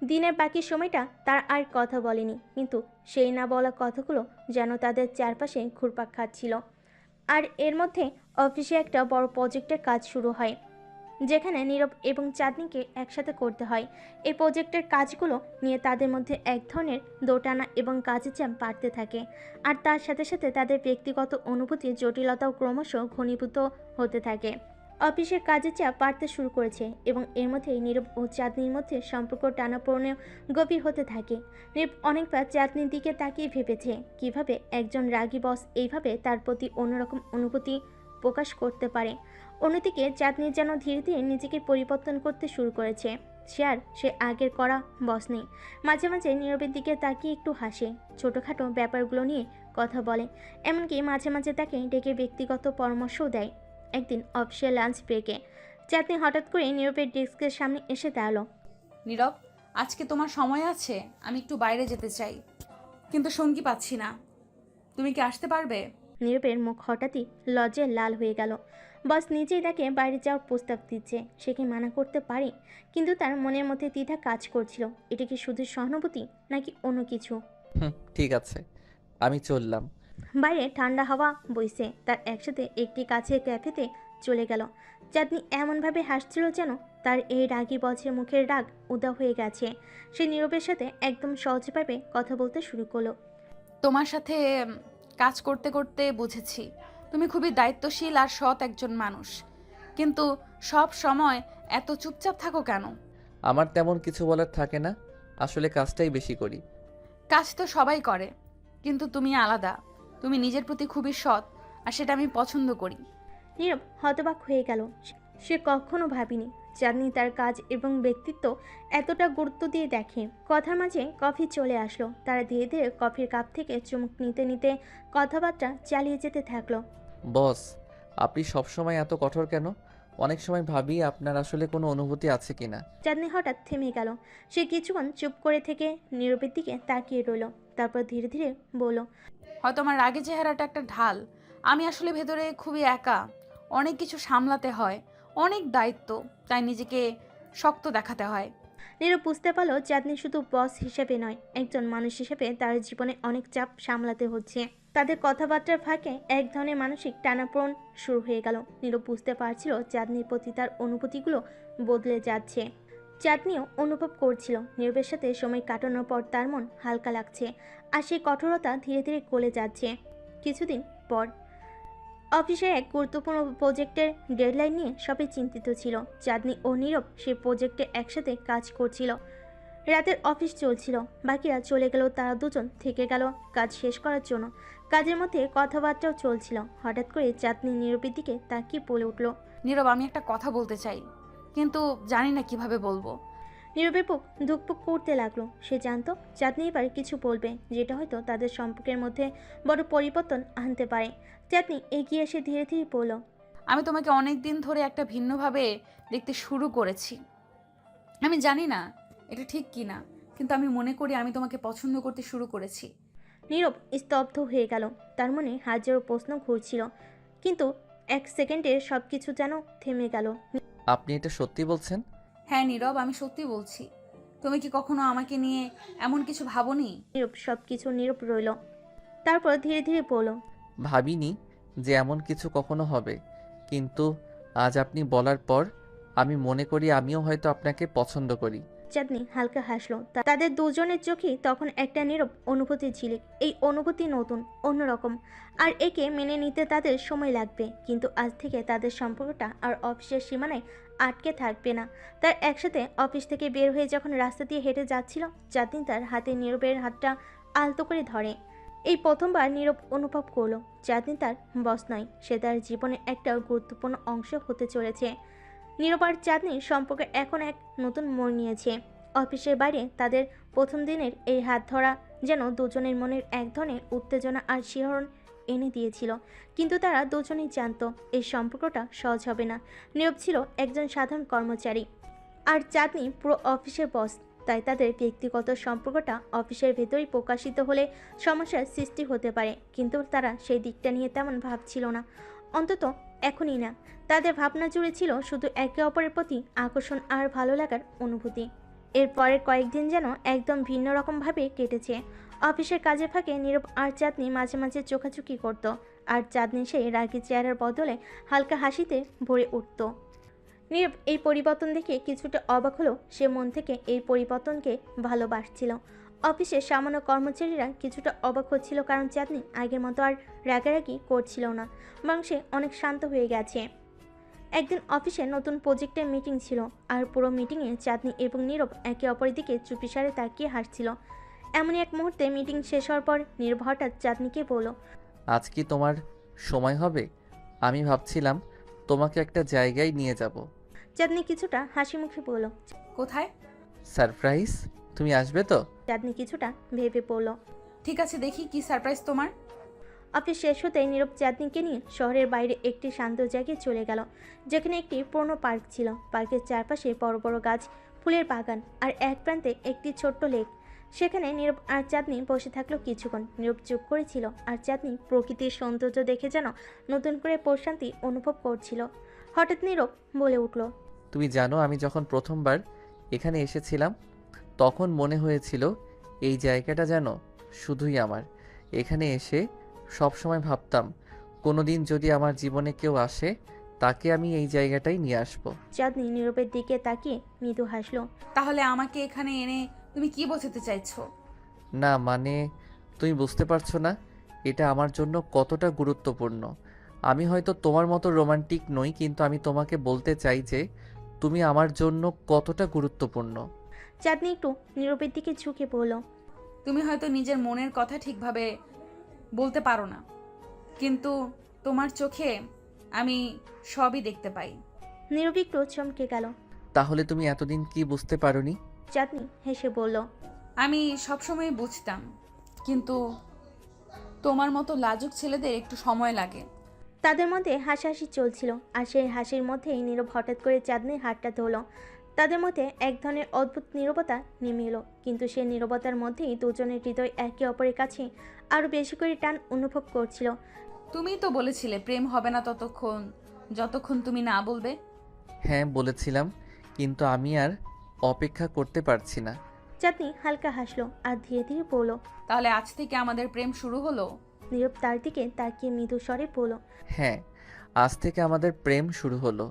দিনের বাকি সময়টা তার আর কথা বলেনি, কিন্তু সেই না বলা কথাগুলো যেন তাদের চারপাশে ঘুরপাক খাচ্ছিল। আর এর মধ্যে অফিসে একটা বড় প্রজেক্টের কাজ শুরু হয়, যেখানে নীরব এবং চাঁদনিকে একসাথে করতে হয়। এই প্রজেক্টের কাজগুলো নিয়ে তাদের মধ্যে এক ধরনের দোটানা এবং কাজের চাপ বাড়তে থাকে। আর তার সাথে সাথে তাদের ব্যক্তিগত অনুভূতির জটিলতাও ক্রমশ ঘনীভূত হতে থাকে। অফিসের কাজের চাপ বাড়তে শুরু করেছে, এবং এর মধ্যেই নীরব ও চাঁদনির মধ্যে সম্পর্ক টানাপোড়েনেও গভীর হতে থাকে। নীরব অনেকবার চাঁদনির দিকে তাকিয়ে ভেবেছে, কিভাবে একজন রাগী বস এইভাবে তার প্রতি অন্যরকম অনুভূতি প্রকাশ করতে পারে। অন্যদিকে চাঁদনি যেন ধীরে ধীরে নিজেকে পরিবর্তন করতে শুরু করেছে। সে আগের করা বস নেই। মাঝে মাঝে নীরবের দিকে তাকিয়ে একটু হাসে, ছোটোখাটো ব্যাপারগুলো নিয়ে কথা বলে, এমনকি মাঝে মাঝে তাকে ডেকে ব্যক্তিগত পরামর্শও দেয়। একদিন অফিসিয়াল লাঞ্চ ব্রেকে চাঁদনি হঠাৎ করে নীরবের ডেস্কের সামনে এসে দাঁড়ালো। নীরব, আজকে তোমার সময় আছে? আমি একটু বাইরে যেতে চাই, কিন্তু সঙ্গী পাচ্ছি না। তুমি কি আসতে পারবে? নীরবের মুখ হঠাৎই লজ্জায় লাল হয়ে গেল। বস নিজেই তাকে বাইরে যাওয়ার প্রস্তাব দিচ্ছে, সে কি মানা করতে পারে? কিন্তু তার মনের মধ্যে দ্বিধা কাজ করছিল। এটা কি শুধু সহানুভূতি, নাকি অন্য কিছু? ঠিক আছে, আমি চললাম। বাইরে ঠান্ডা হাওয়া বইছে। তার একসাথে একটি কাছের ক্যাফেতে চলে গেল। চাঁদনি এমনভাবে হাসছিল যেন তার এই রাগী বসের মুখের রাগ উদা হয়ে গেছে। সে নীরবের সাথে একদম সহজভাবে কথা বলতে শুরু করলো। তোমার সাথে কাজ করতে করতে বুঝেছি তুমি খুবই দায়িত্বশীল আর সৎ একজন মানুষ, কিন্তু সব সময় এত চুপচাপ থাকো কেন? আমার তেমন কিছু বলার থাকে না, আসলে কাজটাই বেশি করি। কাজ তো সবাই করে, কিন্তু তুমি আলাদা। তুমি নিজের প্রতি খুবই সৎ, আর সেটা আমি পছন্দ করি। নীরব হতবাক হয়ে গেল। সে কখনো ভাবেনি চাঁদনি তার কাজ এবং ব্যক্তিত্ব এতটা গুরুত্ব দিয়ে দেখে। কথার মাঝে কফি চলে আসলো। তারা ধীরে ধীরে কফির কাপ থেকে চুমুক নিতে নিতে কথাবার্তা চালিয়ে যেতে থাকলো। বস, আপনি সবসময় এত কঠোর কেন? অনেক সময় ভাবি আপনার আসলে কোনো অনুভূতি আছে কিনা। চাঁদনি হঠাৎ থেমে গেল। সে কিছুক্ষণ চুপ করে থেকে নীরবের দিকে তাকিয়ে রইল, তারপর ধীরে ধীরে বলল, হয়তো আমার রাগের চেহারাটা একটা ঢাল। আমি আসলে ভেতরে খুবই একা, অনেক কিছু সামলাতে হয়, অনেক দায়িত্ব, তাই নিজেকে শক্ত দেখাতে হয়। নীরব বুঝতে পারলো চাঁদনি শুধু বস হিসেবে নয়, একজন মানুষ হিসেবে তার জীবনে অনেক চাপ সামলাতে হচ্ছে। তাদের কথাবার্তার ফাঁকে এক ধরনের মানসিক টানাপোড়েন শুরু হয়ে গেল। নীরব বুঝতে পারছিল চাঁদনির প্রতি তার অনুভূতিগুলো বদলে যাচ্ছে। চাঁদনিও অনুভব করছিল নীরবের সাথে সময় কাটানোর পর তার মন হালকা লাগছে, আর সেই কঠোরতা ধীরে ধীরে গলে যাচ্ছে। কিছুদিন পর অফিসে এক গুরুত্বপূর্ণ প্রজেক্টের ডেডলাইন নিয়ে সবাই চিন্তিত ছিল। চাঁদনি ও নীরব সেই প্রজেক্টে একসাথে কাজ করছিল। রাতের অফিস চলছিল, বাকিরা চলে গেল, তারা দুজন থেকে গেল কাজ শেষ করার জন্য। কাজের মধ্যে কথাবার্তাও চলছিল। হঠাৎ করে চাঁদনি নীরবের দিকে তাকিয়ে বলে উঠল, নীরব, আমি একটা কথা বলতে চাই, কিন্তু জানি না কিভাবে বলবো। নীরবের বুক ধুকপুক করতে লাগলো। সে জানতো চাঁদনি এবার কিছু বলবে, যেটা হয়তো তাদের সম্পর্কের মধ্যে বড় পরিবর্তন আনতে পারে। চাঁদনি এগিয়ে এসে ধীরে ধীরে বলল, আমি তোমাকে অনেক দিন ধরে একটা ভিন্নভাবে দেখতে শুরু করেছি। আমি জানি না এটা ঠিক কি না, কিন্তু আমি মনে করি আমি তোমাকে পছন্দ করতে শুরু করেছি। নীরব স্তব্ধ হয়ে গেল। তার মনে হাজারো প্রশ্ন ঘুরছিল, কিন্তু এক সেকেন্ডে সব কিছু যেন থেমে গেল। আপনি এটা সত্যি বলছেন? হ্যাঁ নীরব, আমি সত্যি বলছি। তুমি কি কখনো আমাকে নিয়ে এমন কিছু ভাবোনি? নীরব সব কিছু নীরব রইল। তারপর ধীরে ধীরে বলল, ভাবিনি যে এমন কিছু কখনো হবে, কিন্তু আজ আপনি বলার পর আমি মনে করি আমিও হয়তো আপনাকে পছন্দ করি। চাঁদনি হালকা হাসলো। তাদের দুজনের চোখেই তখন একটা নীরব অনুভূতি ঝিলিক। এই অনুভূতি নতুন, অন্যরকম, আর একে মেনে নিতে তাদের সময় লাগবে। কিন্তু আজ থেকে তাদের সম্পর্কটা আর অফিসের সীমানায় আটকে থাকবে না। তার একসাথে অফিস থেকে বের হয়ে যখন রাস্তা দিয়ে হেঁটে যাচ্ছিল, চাঁদনি তার হাতে নীরবের হাতটা আলতো করে ধরে। এই প্রথমবার নীরব অনুভব করলো চাঁদনি তার বস নয়, সে তার জীবনের একটা গুরুত্বপূর্ণ অংশ হতে চলেছে। নীরব আর চাঁদনির সম্পর্কে এখন এক নতুন মোড় নিয়েছে। অফিসের বাইরে তাদের প্রথম দিনের এই হাত ধরা যেন দুজনের মনের এক ধরনের উত্তেজনা আর শিহরণ এনে দিয়েছিল। কিন্তু তারা দুজনেই জানতো এই সম্পর্কটা সহজ হবে না। নীরব ছিল একজন সাধারণ কর্মচারী, আর চাঁদনি পুরো অফিসের বস। তাই তাদের ব্যক্তিগত সম্পর্কটা অফিসের ভেতরেই প্রকাশিত হলে সমস্যার সৃষ্টি হতে পারে। কিন্তু তারা সেই দিকটা নিয়ে তেমন ভাবছিল না, অন্তত এখনই না। তাদের ভাবনা জুড়ে ছিল শুধু একে অপরের প্রতি আকর্ষণ আর ভালো লাগার অনুভূতি। এর পরের কয়েকদিন যেন একদম ভিন্ন রকমভাবে কেটেছে। অফিসের কাজে ফাঁকে নীরব আর চাঁদনি মাঝে মাঝে চোখাচুকি করত, আর চাঁদনি সেই রাগী চেহারার বদলে হালকা হাসিতে ভরে উঠত। নীরব এই পরিবর্তন দেখে কিছুটা অবাক হলো। সে মন থেকে এই পরিবর্তনকে ভালোবাসছিল। অফিসের সামান্য কর্মচারীরা কিছুটা অবাক হচ্ছিল, কারণ চাঁদনি আগের মতো আর রাগারাগি করছিল না, বরং সে অনেক শান্ত হয়ে গেছে। একদিন অফিসে নতুন প্রজেক্টের মিটিং ছিল, আর পুরো মিটিংয়ে চাঁদনি এবং নীরব একে অপরের দিকে চুপিসারে তাকিয়ে হাসছিল। এমনই এক মুহূর্তে মিটিং শেষ হওয়ার পর নীরব হঠাৎ চাঁদনিকে বলল, আজ কি তোমার সময় হবে? আমি ভাবছিলাম তোমাকে একটা জায়গায় নিয়ে যাব। চাঁদনি কিছুটা হাসি মুখে বলল, কোথায়? সারপ্রাইজ, তুমি আসবে তো? চাঁদনি কিছুটা ভেবে পড়ল। ঠিক আছে, দেখি কি সারপ্রাইজ তোমার। অফিস শেষ হতেই নীরব চাঁদনিকে নিয়ে শহরের বাইরে একটি শান্ত জায়গায় চলে গেল, যেখানে একটি পুরনো পার্ক ছিল। পার্কের চারপাশে বড় বড় গাছ, ফুলের বাগান, আর এক প্রান্তে একটি ছোট্ট লেক। সেখানে নীরব আর চাঁদনি বসে থাকলো কিছুক্ষণ। নীরব চুপ করেছিল, আর চাঁদনি প্রকৃতির সৌন্দর্য দেখে যেন নতুন করে প্রশান্তি অনুভব করছিল। হঠাৎ নীরব বলে উঠল, তুমি জানো, আমি যখন প্রথমবার এখানে এসেছিলাম তখন মনে হয়েছিল এই জায়গাটা যেন শুধুই আমার। এখানে এসে সব সময় ভাবতাম কোনো দিন যদি আমার জীবনে কেউ আসে তাকে আমি এই জায়গাটাই নিয়ে আসব। চাঁদনি নীরবের দিকে তাকিয়ে মৃদু হাসলো। তাহলে আমাকে এখানে এনে তুমি কি বোঝাতে চাইছো? না মানে, তুমি বুঝতে পারছো না এটা আমার জন্য কতটা গুরুত্বপূর্ণ। আমি হয়তো তোমার মতো রোমান্টিক নই, কিন্তু আমি তোমাকে বলতে চাই যে তুমি আমার জন্য কতটা গুরুত্বপূর্ণ। চাঁদনি একটু নীরবের দিকে ঝুঁকে বলল, তুমি হয়তো নিজের মনের কথা ঠিকভাবে বলতে পারো না, কিন্তু তোমার চোখে আমি সবই দেখতে পাই। নীরব একটু চমকে গেল। তাহলে তুমি এতদিন কি বুঝতে পারোনি? চাঁদনি হেসে বলল, আমি সবসময় বুঝতাম, কিন্তু তোমার মতো লাজুক ছেলেদের একটু সময় লাগে। তাদের মধ্যে হাসাহাসি চলছিল, আর সেই হাসির মধ্যেই নীরব হঠাৎ করে চাঁদনির হাতটা ধরল। তাদের মধ্যে এক ধরনের অদ্ভুত নীরবতা নেমে এলো, কিন্তু সেই নীরবতার মধ্যেই দুজনের হৃদয় একে অপরের কাছে আরও বেশি করে টান অনুভব করছিল। তুমিই তো বলেছিলে প্রেম হবে না যতক্ষণ তুমি না বলবে। হ্যাঁ বলেছিলাম, কিন্তু আমি আর অপেক্ষা করতে পারছি না। চাঁদনি হালকা হাসলো আর ধীরে ধীরে বলল, তাহলে আজ থেকে আমাদের প্রেম শুরু হলো। নীরব তার দিকে তাকিয়ে মৃদু স্বরে বলল, হ্যাঁ, আজ থেকে আমাদের প্রেম শুরু হলো।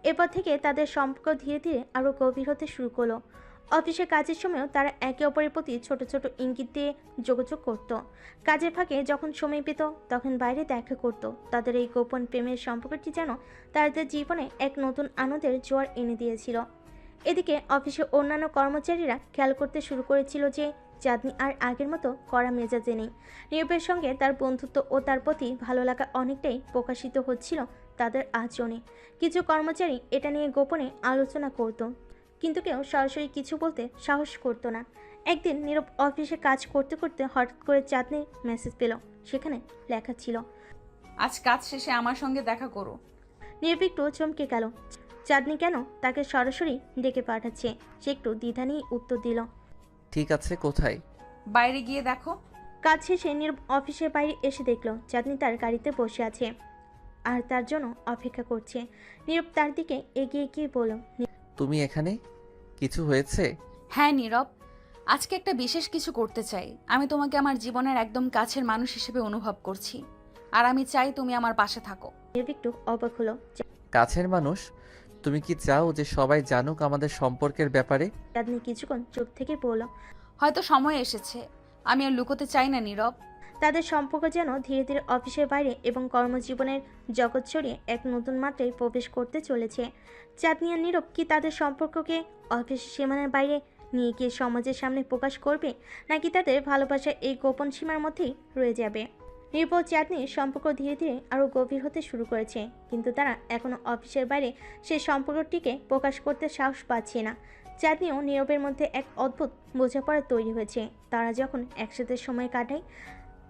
এরপর থেকে তাদের সম্পর্ক ধীরে ধীরে আরও গভীর হতে শুরু করলো। অফিসে কাজের সময়ও তারা একে অপরের প্রতি ছোট ছোট ইঙ্গিত দিয়ে যোগাযোগ করত। কাজের ফাঁকে যখন সময় পেত তখন বাইরে দেখা করত। তাদের এই গোপন প্রেমের সম্পর্কটি যেন তাদের জীবনে এক নতুন আনন্দের জোয়ার এনে দিয়েছিল। এদিকে অফিসে অন্যান্য কর্মচারীরা খেয়াল করতে শুরু করেছিল যে চাঁদনি আর আগের মতো কড়া মেজাজে নেই। নীরবের সঙ্গে তার বন্ধুত্ব ও তার প্রতি ভালো লাগা অনেকটাই প্রকাশিত হচ্ছিল তাদের আচরণে। কিছু কর্মচারী এটা নিয়ে গোপনে আলোচনা করত। কিন্তু কেউ সরাসরি কিছু বলতে সাহস করতো না। একদিন নীরব অফিসে কাজ করতে করতে হঠাৎ করে চাঁদনির মেসেজ পেল। সেখানে লেখা ছিল, আজ কাজ শেষে আমার সঙ্গে দেখা করো। নীরব একটু চমকে গেল। চাঁদনি কেন তাকে সরাসরি ডেকে পাঠাচ্ছে? সে একটু দ্বিধা নিয়ে উত্তর দিল, ঠিক আছে, কোথায়? বাইরে গিয়ে দেখো। কাজ শেষে নীরব অফিসের বাইরে এসে দেখলো চাঁদনি তার গাড়িতে বসে আছে আর তার জন্য অপেক্ষা করছে। নীরব তার দিকে এগিয়ে গিয়ে বলল, তুমি এখানে? কিছু হয়েছে? হ্যাঁ নীরব, আজকে একটা বিশেষ কিছু করতে চাই। আমি তোমাকে আমার জীবনের একদম কাছের মানুষ হিসেবে অনুভব করছি, আর আমি চাই তুমি আমার পাশে থাকো। নীরব একটু অবাক হলো। কাছের মানুষ? তুমি কি চাও যে সবাই জানুক আমাদের সম্পর্কের ব্যাপারে? চাঁদনি কিছুক্ষণ চুপ থেকে বলল, হয়তো সময় এসেছে। আমি আর লুকোতে চাই না নীরব। তাদের সম্পর্ক যেন ধীরে ধীরে অফিসের বাইরে এবং কর্মজীবনের জগৎ ছড়িয়ে এক নতুন মাত্রায় প্রবেশ করতে চলেছে। চাঁদনি আর নীরব কি তাদের সম্পর্ককে অফিস সীমানার বাইরে নিয়ে গিয়ে সমাজের সামনে প্রকাশ করবে, নাকি তাদের ভালোবাসা এই গোপন সীমার মধ্যেই রয়ে যাবে? নীরব ও চাঁদনির সম্পর্ক ধীরে ধীরে আরও গভীর হতে শুরু করেছে, কিন্তু তারা এখনও অফিসের বাইরে সেই সম্পর্কটিকে প্রকাশ করতে সাহস পাচ্ছে না। চাঁদনি ও নীরবের মধ্যে এক অদ্ভুত বোঝাপড়া তৈরি হয়েছে। তারা যখন একসাথে সময় কাটায়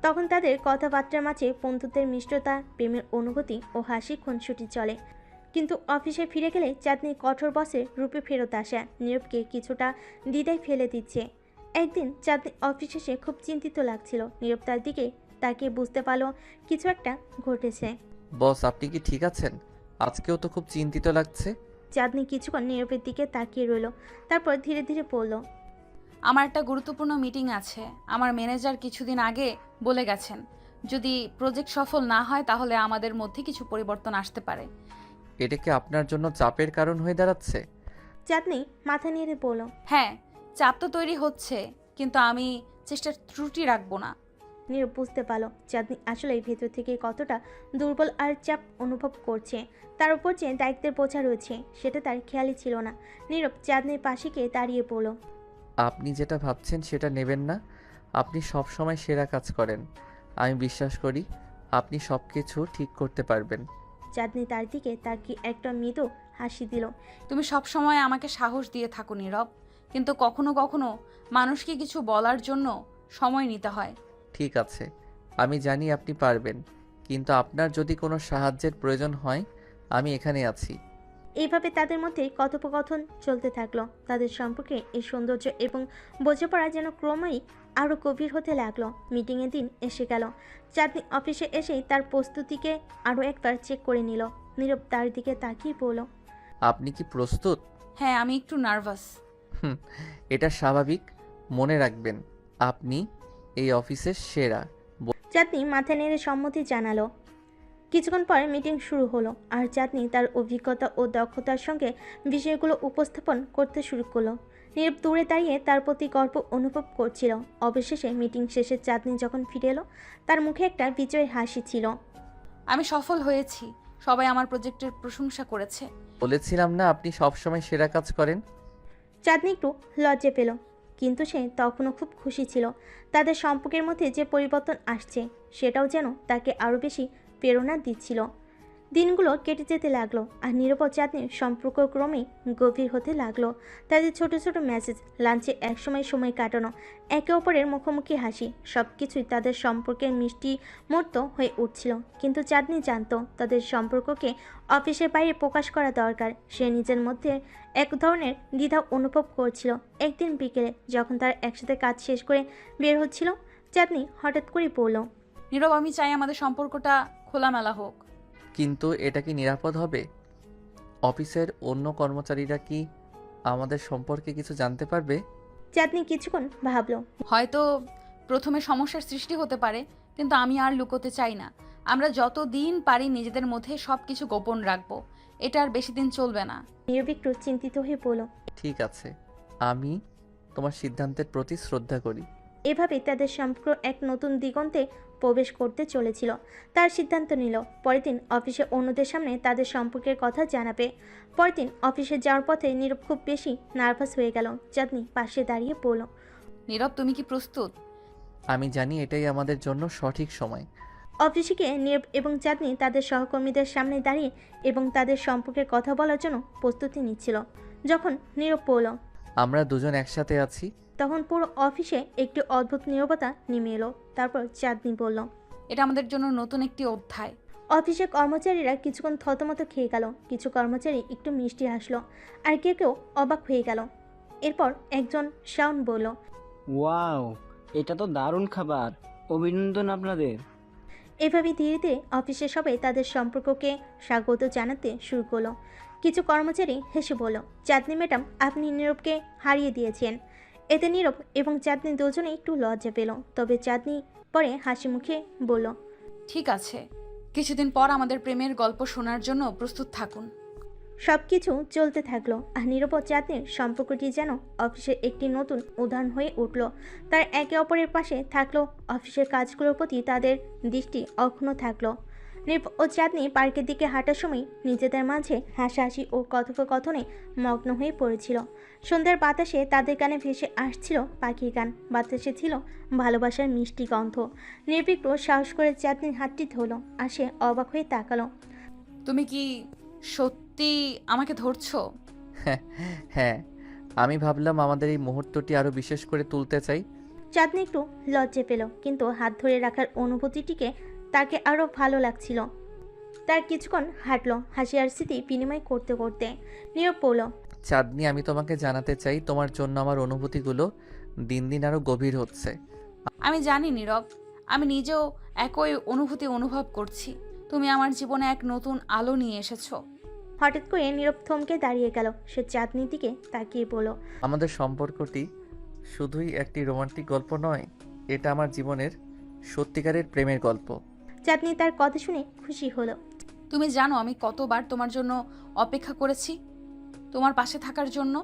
তখন তাদের কথাবার্তার মাঝে বন্ধুত্বের মিষ্টতা, প্রেমের অনুভূতি ও হাসি খুনসুটি চলে। কিন্তু অফিসে ফিরে গেলে চাঁদনি কঠোর বসের রূপে ফেরত আসা নীরবকে কিছুটা দ্বিধায় ফেলে দিচ্ছে। একদিন চাঁদনি অফিসে এসে খুব চিন্তিত লাগছিল। নীরব তার দিকে তাকিয়ে বুঝতে পারল কিছু একটা ঘটেছে। বস, আপনি কি ঠিক আছেন? আজকেও তো খুব চিন্তিত লাগছে। চাঁদনি কিছুক্ষণ নীরবের দিকে তাকিয়ে রইল, তারপর ধীরে ধীরে বলল, আমার একটা গুরুত্বপূর্ণ মিটিং আছে। আমার ম্যানেজার কিছুদিন আগে বলে গেছেন, যদি প্রজেক্ট সফল না হয় তাহলে আমাদের মধ্যে কিছু পরিবর্তন আসতে পারে। এটা কি আপনার জন্য চাপের কারণ হয়ে দাঁড়াচ্ছে? চাঁদনি মাথা নেড়ে বলল, হ্যাঁ, চাপ তো তৈরি হচ্ছে, কিন্তু আমি চেষ্টার ত্রুটি রাখবো না। নীরব বুঝতে পারল চাঁদনি আসলে ভেতর থেকে কতটা দুর্বল আর চাপ অনুভব করছে। তার উপর যে দায়িত্বের বোঝা রয়েছে সেটা তার খেয়ালই ছিল না। নীরব চাঁদনির পাশে গিয়ে দাঁড়িয়ে পড়ল, আপনি যেটা ভাবছেন সেটা নেবেন না। আপনি সব সময় সেরা কাজ করেন। আমি বিশ্বাস করি আপনি সব কিছু ঠিক করতে পারবেন। চাঁদনি তার দিকে তাকিয়ে একটা মৃদু হাসি দিল। তুমি সব সময় আমাকে সাহস দিয়ে থাকো নীরব, কিন্তু কখনো কখনো মানুষকে কিছু বলার জন্য সময় নিতে হয়। ঠিক আছে, আমি জানি আপনি পারবেন, কিন্তু আপনার যদি কোনো সাহায্যের প্রয়োজন হয় আমি এখানে আছি। এইভাবে তাদের মধ্যে কথোপকথন চলতে থাকলো। তাদের সম্পর্কে এই সৌন্দর্য এবং বোঝাপড়া যেন ক্রমেই আরও গভীর হতে লাগলো। মিটিংয়ের দিন এসে গেল। চাঁদনি অফিসে এসেই তার প্রস্তুতিকে আরও একবার চেক করে নিল। নীরব তার দিকে তাকিয়ে বলল, আপনি কি প্রস্তুত? হ্যাঁ, আমি একটু নার্ভাস। হুম, এটা স্বাভাবিক। মনে রাখবেন আপনি এই অফিসের সেরা। চাঁদনি মাথা নেড়ে সম্মতি জানালো। কিছুক্ষণ পরে মিটিং শুরু হলো আর চাঁদনি তার অভিজ্ঞতা ও দক্ষতার সঙ্গে বিষয়গুলো উপস্থাপন করতে শুরু করলো। নীরব দূরে দাঁড়িয়ে তার প্রতি গর্ব অনুভব করছিল। অবশেষে মিটিং শেষে চাঁদনি যখন ফিরে এলো তার মুখে একটা বিজয়ের হাসি ছিল। আমি সফল হয়েছি, সবাই আমার প্রজেক্টের প্রশংসা করেছে। বলেছিলাম না আপনি সবসময় সেরা কাজ করেন। চাঁদনি একটু লজ্জা পেল, কিন্তু সে তখনও খুব খুশি ছিল। তাদের সম্পর্কের মধ্যে যে পরিবর্তন আসছে সেটাও যেন তাকে আরও বেশি প্রেরণা দিচ্ছিল। দিনগুলো কেটে যেতে লাগলো আর নীরব ও চাঁদনির সম্পর্ক ক্রমেই গভীর হতে লাগলো। তাদের ছোট ছোট মেসেজ, লাঞ্চে একসময় সময় কাটানো, একে অপরের মুখোমুখি হাসি, সব কিছুই তাদের সম্পর্কের মিষ্টি মুহূর্ত হয়ে উঠছিল। কিন্তু চাঁদনি জানতো তাদের সম্পর্ককে অফিসের বাইরে প্রকাশ করা দরকার। সে নিজের মধ্যে এক ধরনের দ্বিধা অনুভব করছিল। একদিন বিকেলে যখন তারা একসাথে কাজ শেষ করে বের হচ্ছিল, চাঁদনি হঠাৎ করে বলল, নীরব, আমি চাই আমাদের সম্পর্কটা খোলামেলা হোক। কিন্তু এটা কি নিরাপদ হবে? অফিসের অন্য কর্মচারীরা কি আমাদের সম্পর্কে কিছু জানতে পারবে? চাঁদনি কিছুক্ষণ ভাবলো। হয়তো প্রথমে সমস্যার সৃষ্টি হতে পারে, কিন্তু আমি আর লুকোতে চাই না। আমরা যত দিন পারি নিজেদের মধ্যে সব কিছু গোপন রাখবো। এটা আর বেশি দিন চলবে না। নীরব একটু চিন্তিত হয়ে বলল, ঠিক আছে, আমি তোমার সিদ্ধান্তের প্রতি শ্রদ্ধা করি। এভাবে তাদের সম্পর্ক এক নতুন দিগন্তে প্রবেশ করতে চলেছিল। তার সিদ্ধান্ত নিল পরের দিন অফিসে অন্যদের সামনে তাদের সম্পর্কের কথা জানাবে। পরের দিন অফিসে যাওয়ার পথে নীরব খুব বেশি নার্ভাস হয়ে গেল। চাঁদনি পাশে দাঁড়িয়ে বলল, নীরব, তুমি কি প্রস্তুত? আমি জানি এটাই আমাদের জন্য সঠিক সময়। অফিসে গিয়ে নীরব এবং চাঁদনি তাদের সহকর্মীদের সামনে দাঁড়িয়ে এবং তাদের সম্পর্কের কথা বলার জন্য প্রস্তুতি নিচ্ছিল। যখন নীরব বলল, আমরা দুজন একসাথে আছি। তখন পুরো অফিসে একটি অদ্ভুত নীরবতা নেমে এলো। তারপর চাঁদনি বলল, এটা আমাদের জন্য নতুন একটি অধ্যায়। অফিসের কর্মচারীরা কিছুক্ষণ থতমত খেয়ে গেল। কিছু কর্মচারী একটু মিষ্টি হাসলো, আর কেউ কেউ অবাক হয়ে গেল। এরপর একজন শাওন বলল, ওয়াও, এটা তো দারুণ খাবার, অভিনন্দন আপনাদের। এভাবে ধীরে ধীরে অফিসের সবাই তাদের সম্পর্ককে স্বাগত জানাতে শুরু করলো। কিছু কর্মচারী হেসে বলল, চাঁদনি ম্যাডাম, আপনি নীরবকে হারিয়ে দিয়েছেন। এতে নীরব এবং চাঁদনি দুজনেই একটু লজ্জা পেল। তবে চাঁদনি পরে হাসি মুখে বলল, ঠিক আছে, কিছুদিন পর আমাদের প্রেমের গল্প শোনার জন্য প্রস্তুত থাকুন। সব কিছু চলতে থাকলো, আর নীরব ও চাঁদনির সম্পর্কটি যেন অফিসের একটি নতুন উদাহরণ হয়ে উঠল। তার একে অপরের পাশে থাকলো, অফিসের কাজগুলোর প্রতি তাদের দৃষ্টি অক্ষুণ্ণ থাকলো। নীরব ও চাঁদনি পার্কের দিকে হাঁটার সময় নিজেদের মাঝে হাসাহাসি ও কথোপকথনে মগ্ন হয়ে পড়েছিল। সন্ধ্যার বাতাসে তাদের কানে ভেসে আসছিল পাখির গান, বাতাসে ছিল ভালোবাসার মিষ্টি গন্ধ। নির্বিঘ্ন সাহস করে চাঁদনির হাতটি ধরল, আর সে অবাক হয়ে তাকালো। তুমি কি সত্যি আমাকে ধরছো? হ্যাঁ, আমি ভাবলাম আমাদের এই মুহূর্তটি আরও বিশেষ করে তুলতে চাই। চাঁদনি একটু লজ্জা পেল, কিন্তু হাত ধরে রাখার অনুভূতিটিকে তাকে আরও ভালো লাগছিল। তার কিছুক্ষণ হাঁটলো, হাসি আর স্মৃতি বিনিময় করতে করতে। নীরব বলল, চাঁদনি, আমি তোমাকে জানাতে চাই তোমার জন্য আমার অনুভূতিগুলো দিন দিন আরও গভীর হচ্ছে। আমি জানি নীরব, আমি নিজেও একই অনুভূতি অনুভব করছি। তুমি আমার জীবনে এক নতুন আলো নিয়ে এসেছো। হঠাৎ করে নীরব থমকে দাঁড়িয়ে গেল। সে চাঁদনির দিকে তাকিয়ে বলল, আমাদের সম্পর্কটি শুধুই একটি রোমান্টিক গল্প নয়, এটা আমার জীবনের সত্যিকারের প্রেমের গল্প। চাঁদনি তার কথা শুনে খুশি হলো। তুমি জানো আমি কতবার তোমার জন্য অপেক্ষা করেছি, তোমার পাশে থাকার জন্য।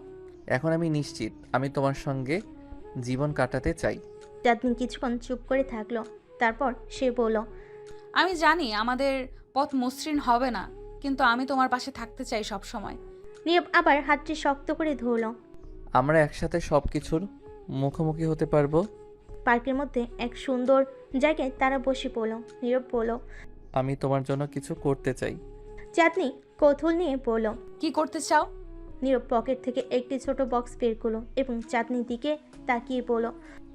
এখন আমি নিশ্চিত আমি তোমার সঙ্গে জীবন কাটাতে চাই। চাঁদনি কিছুক্ষণ চুপ করে থাকলো, তারপর সে বলল, আমি জানি আমাদের পথ মসৃণ হবে না, কিন্তু আমি তোমার পাশে থাকতে চাই সব সময়। নীরব আবার হাতটি শক্ত করে ধরল। আমরা একসাথে সব কিছুর মুখোমুখি হতে পারবো। পার্কের মধ্যে এক সুন্দর জায়গায় তারা বসে পড়ল। নীরব বলল, আমি তোমার জন্য কিছু করতে চাই। চাঁদনি কৌতূহল নিয়ে বলল, কি করতে চাও? নীরব পকেট থেকে একটি ছোট বক্স বের করলো এবং চাঁদনির দিকে তাকিয়ে বলল,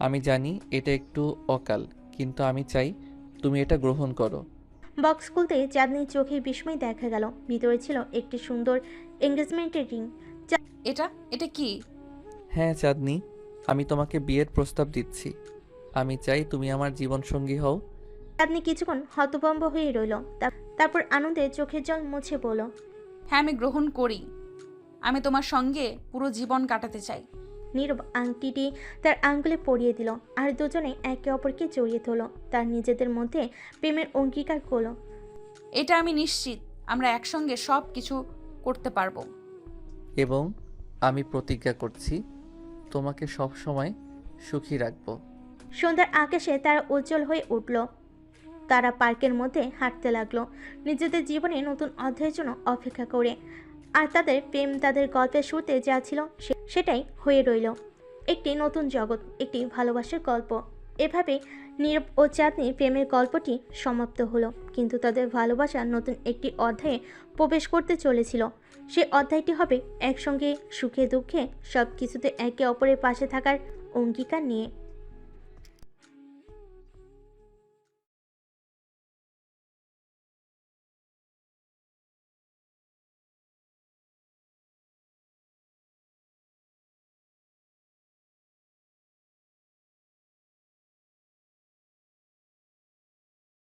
আমি জানি এটা একটু অকাল, কিন্তু আমি চাই তুমি এটা গ্রহণ করো। বক্স খুলতে চাঁদনির চোখে বিস্ময় দেখা গেল। ভিতরে ছিল একটি সুন্দর এঙ্গেজমেন্টের রিং। এটা এটা কি? হ্যাঁ চাঁদনি, আমি তোমাকে বিয়ের প্রস্তাব দিচ্ছি। আমি চাই তুমি আমার জীবনসঙ্গী হও। চাঁদনি কিছুক্ষণ হতভম্ব হয়ে রইল, তারপর আনন্দে চোখের জল মুছে বলল, হ্যাঁ, আমি গ্রহণ করি। আমি তোমার সঙ্গে পুরো জীবন কাটাতে চাই। নীরব আংটিটি তার আঙ্গুলে পরিয়ে দিল, আর দুজনে একে অপরকে জড়িয়ে ধরল। তার নিজেদের মধ্যে প্রেমের অঙ্গীকার করলো। এটা আমি নিশ্চিত আমরা একসঙ্গে সব কিছু করতে পারবো। এবং আমি প্রতিজ্ঞা করছি তোমাকে সব সময় সুখী রাখবো। সন্ধ্যার আকাশে তারা উজ্জ্বল হয়ে উঠল। তারা পার্কের মধ্যে হাঁটতে লাগলো, নিজেদের জীবনে নতুন অধ্যায়ের জন্য অপেক্ষা করে। আর তাদের প্রেম তাদের গল্পের শুরুতে যা ছিল সেটাই হয়ে রইল, একটি নতুন জগৎ, একটি ভালোবাসার গল্প। এভাবে নীরব ও চাঁদনির প্রেমের গল্পটি সমাপ্ত হলো, কিন্তু তাদের ভালোবাসা নতুন একটি অধ্যায়ে প্রবেশ করতে চলেছিল। সেই অধ্যায়টি হবে একসঙ্গে সুখে দুঃখে সব কিছুতে একে অপরের পাশে থাকার অঙ্গীকার নিয়ে।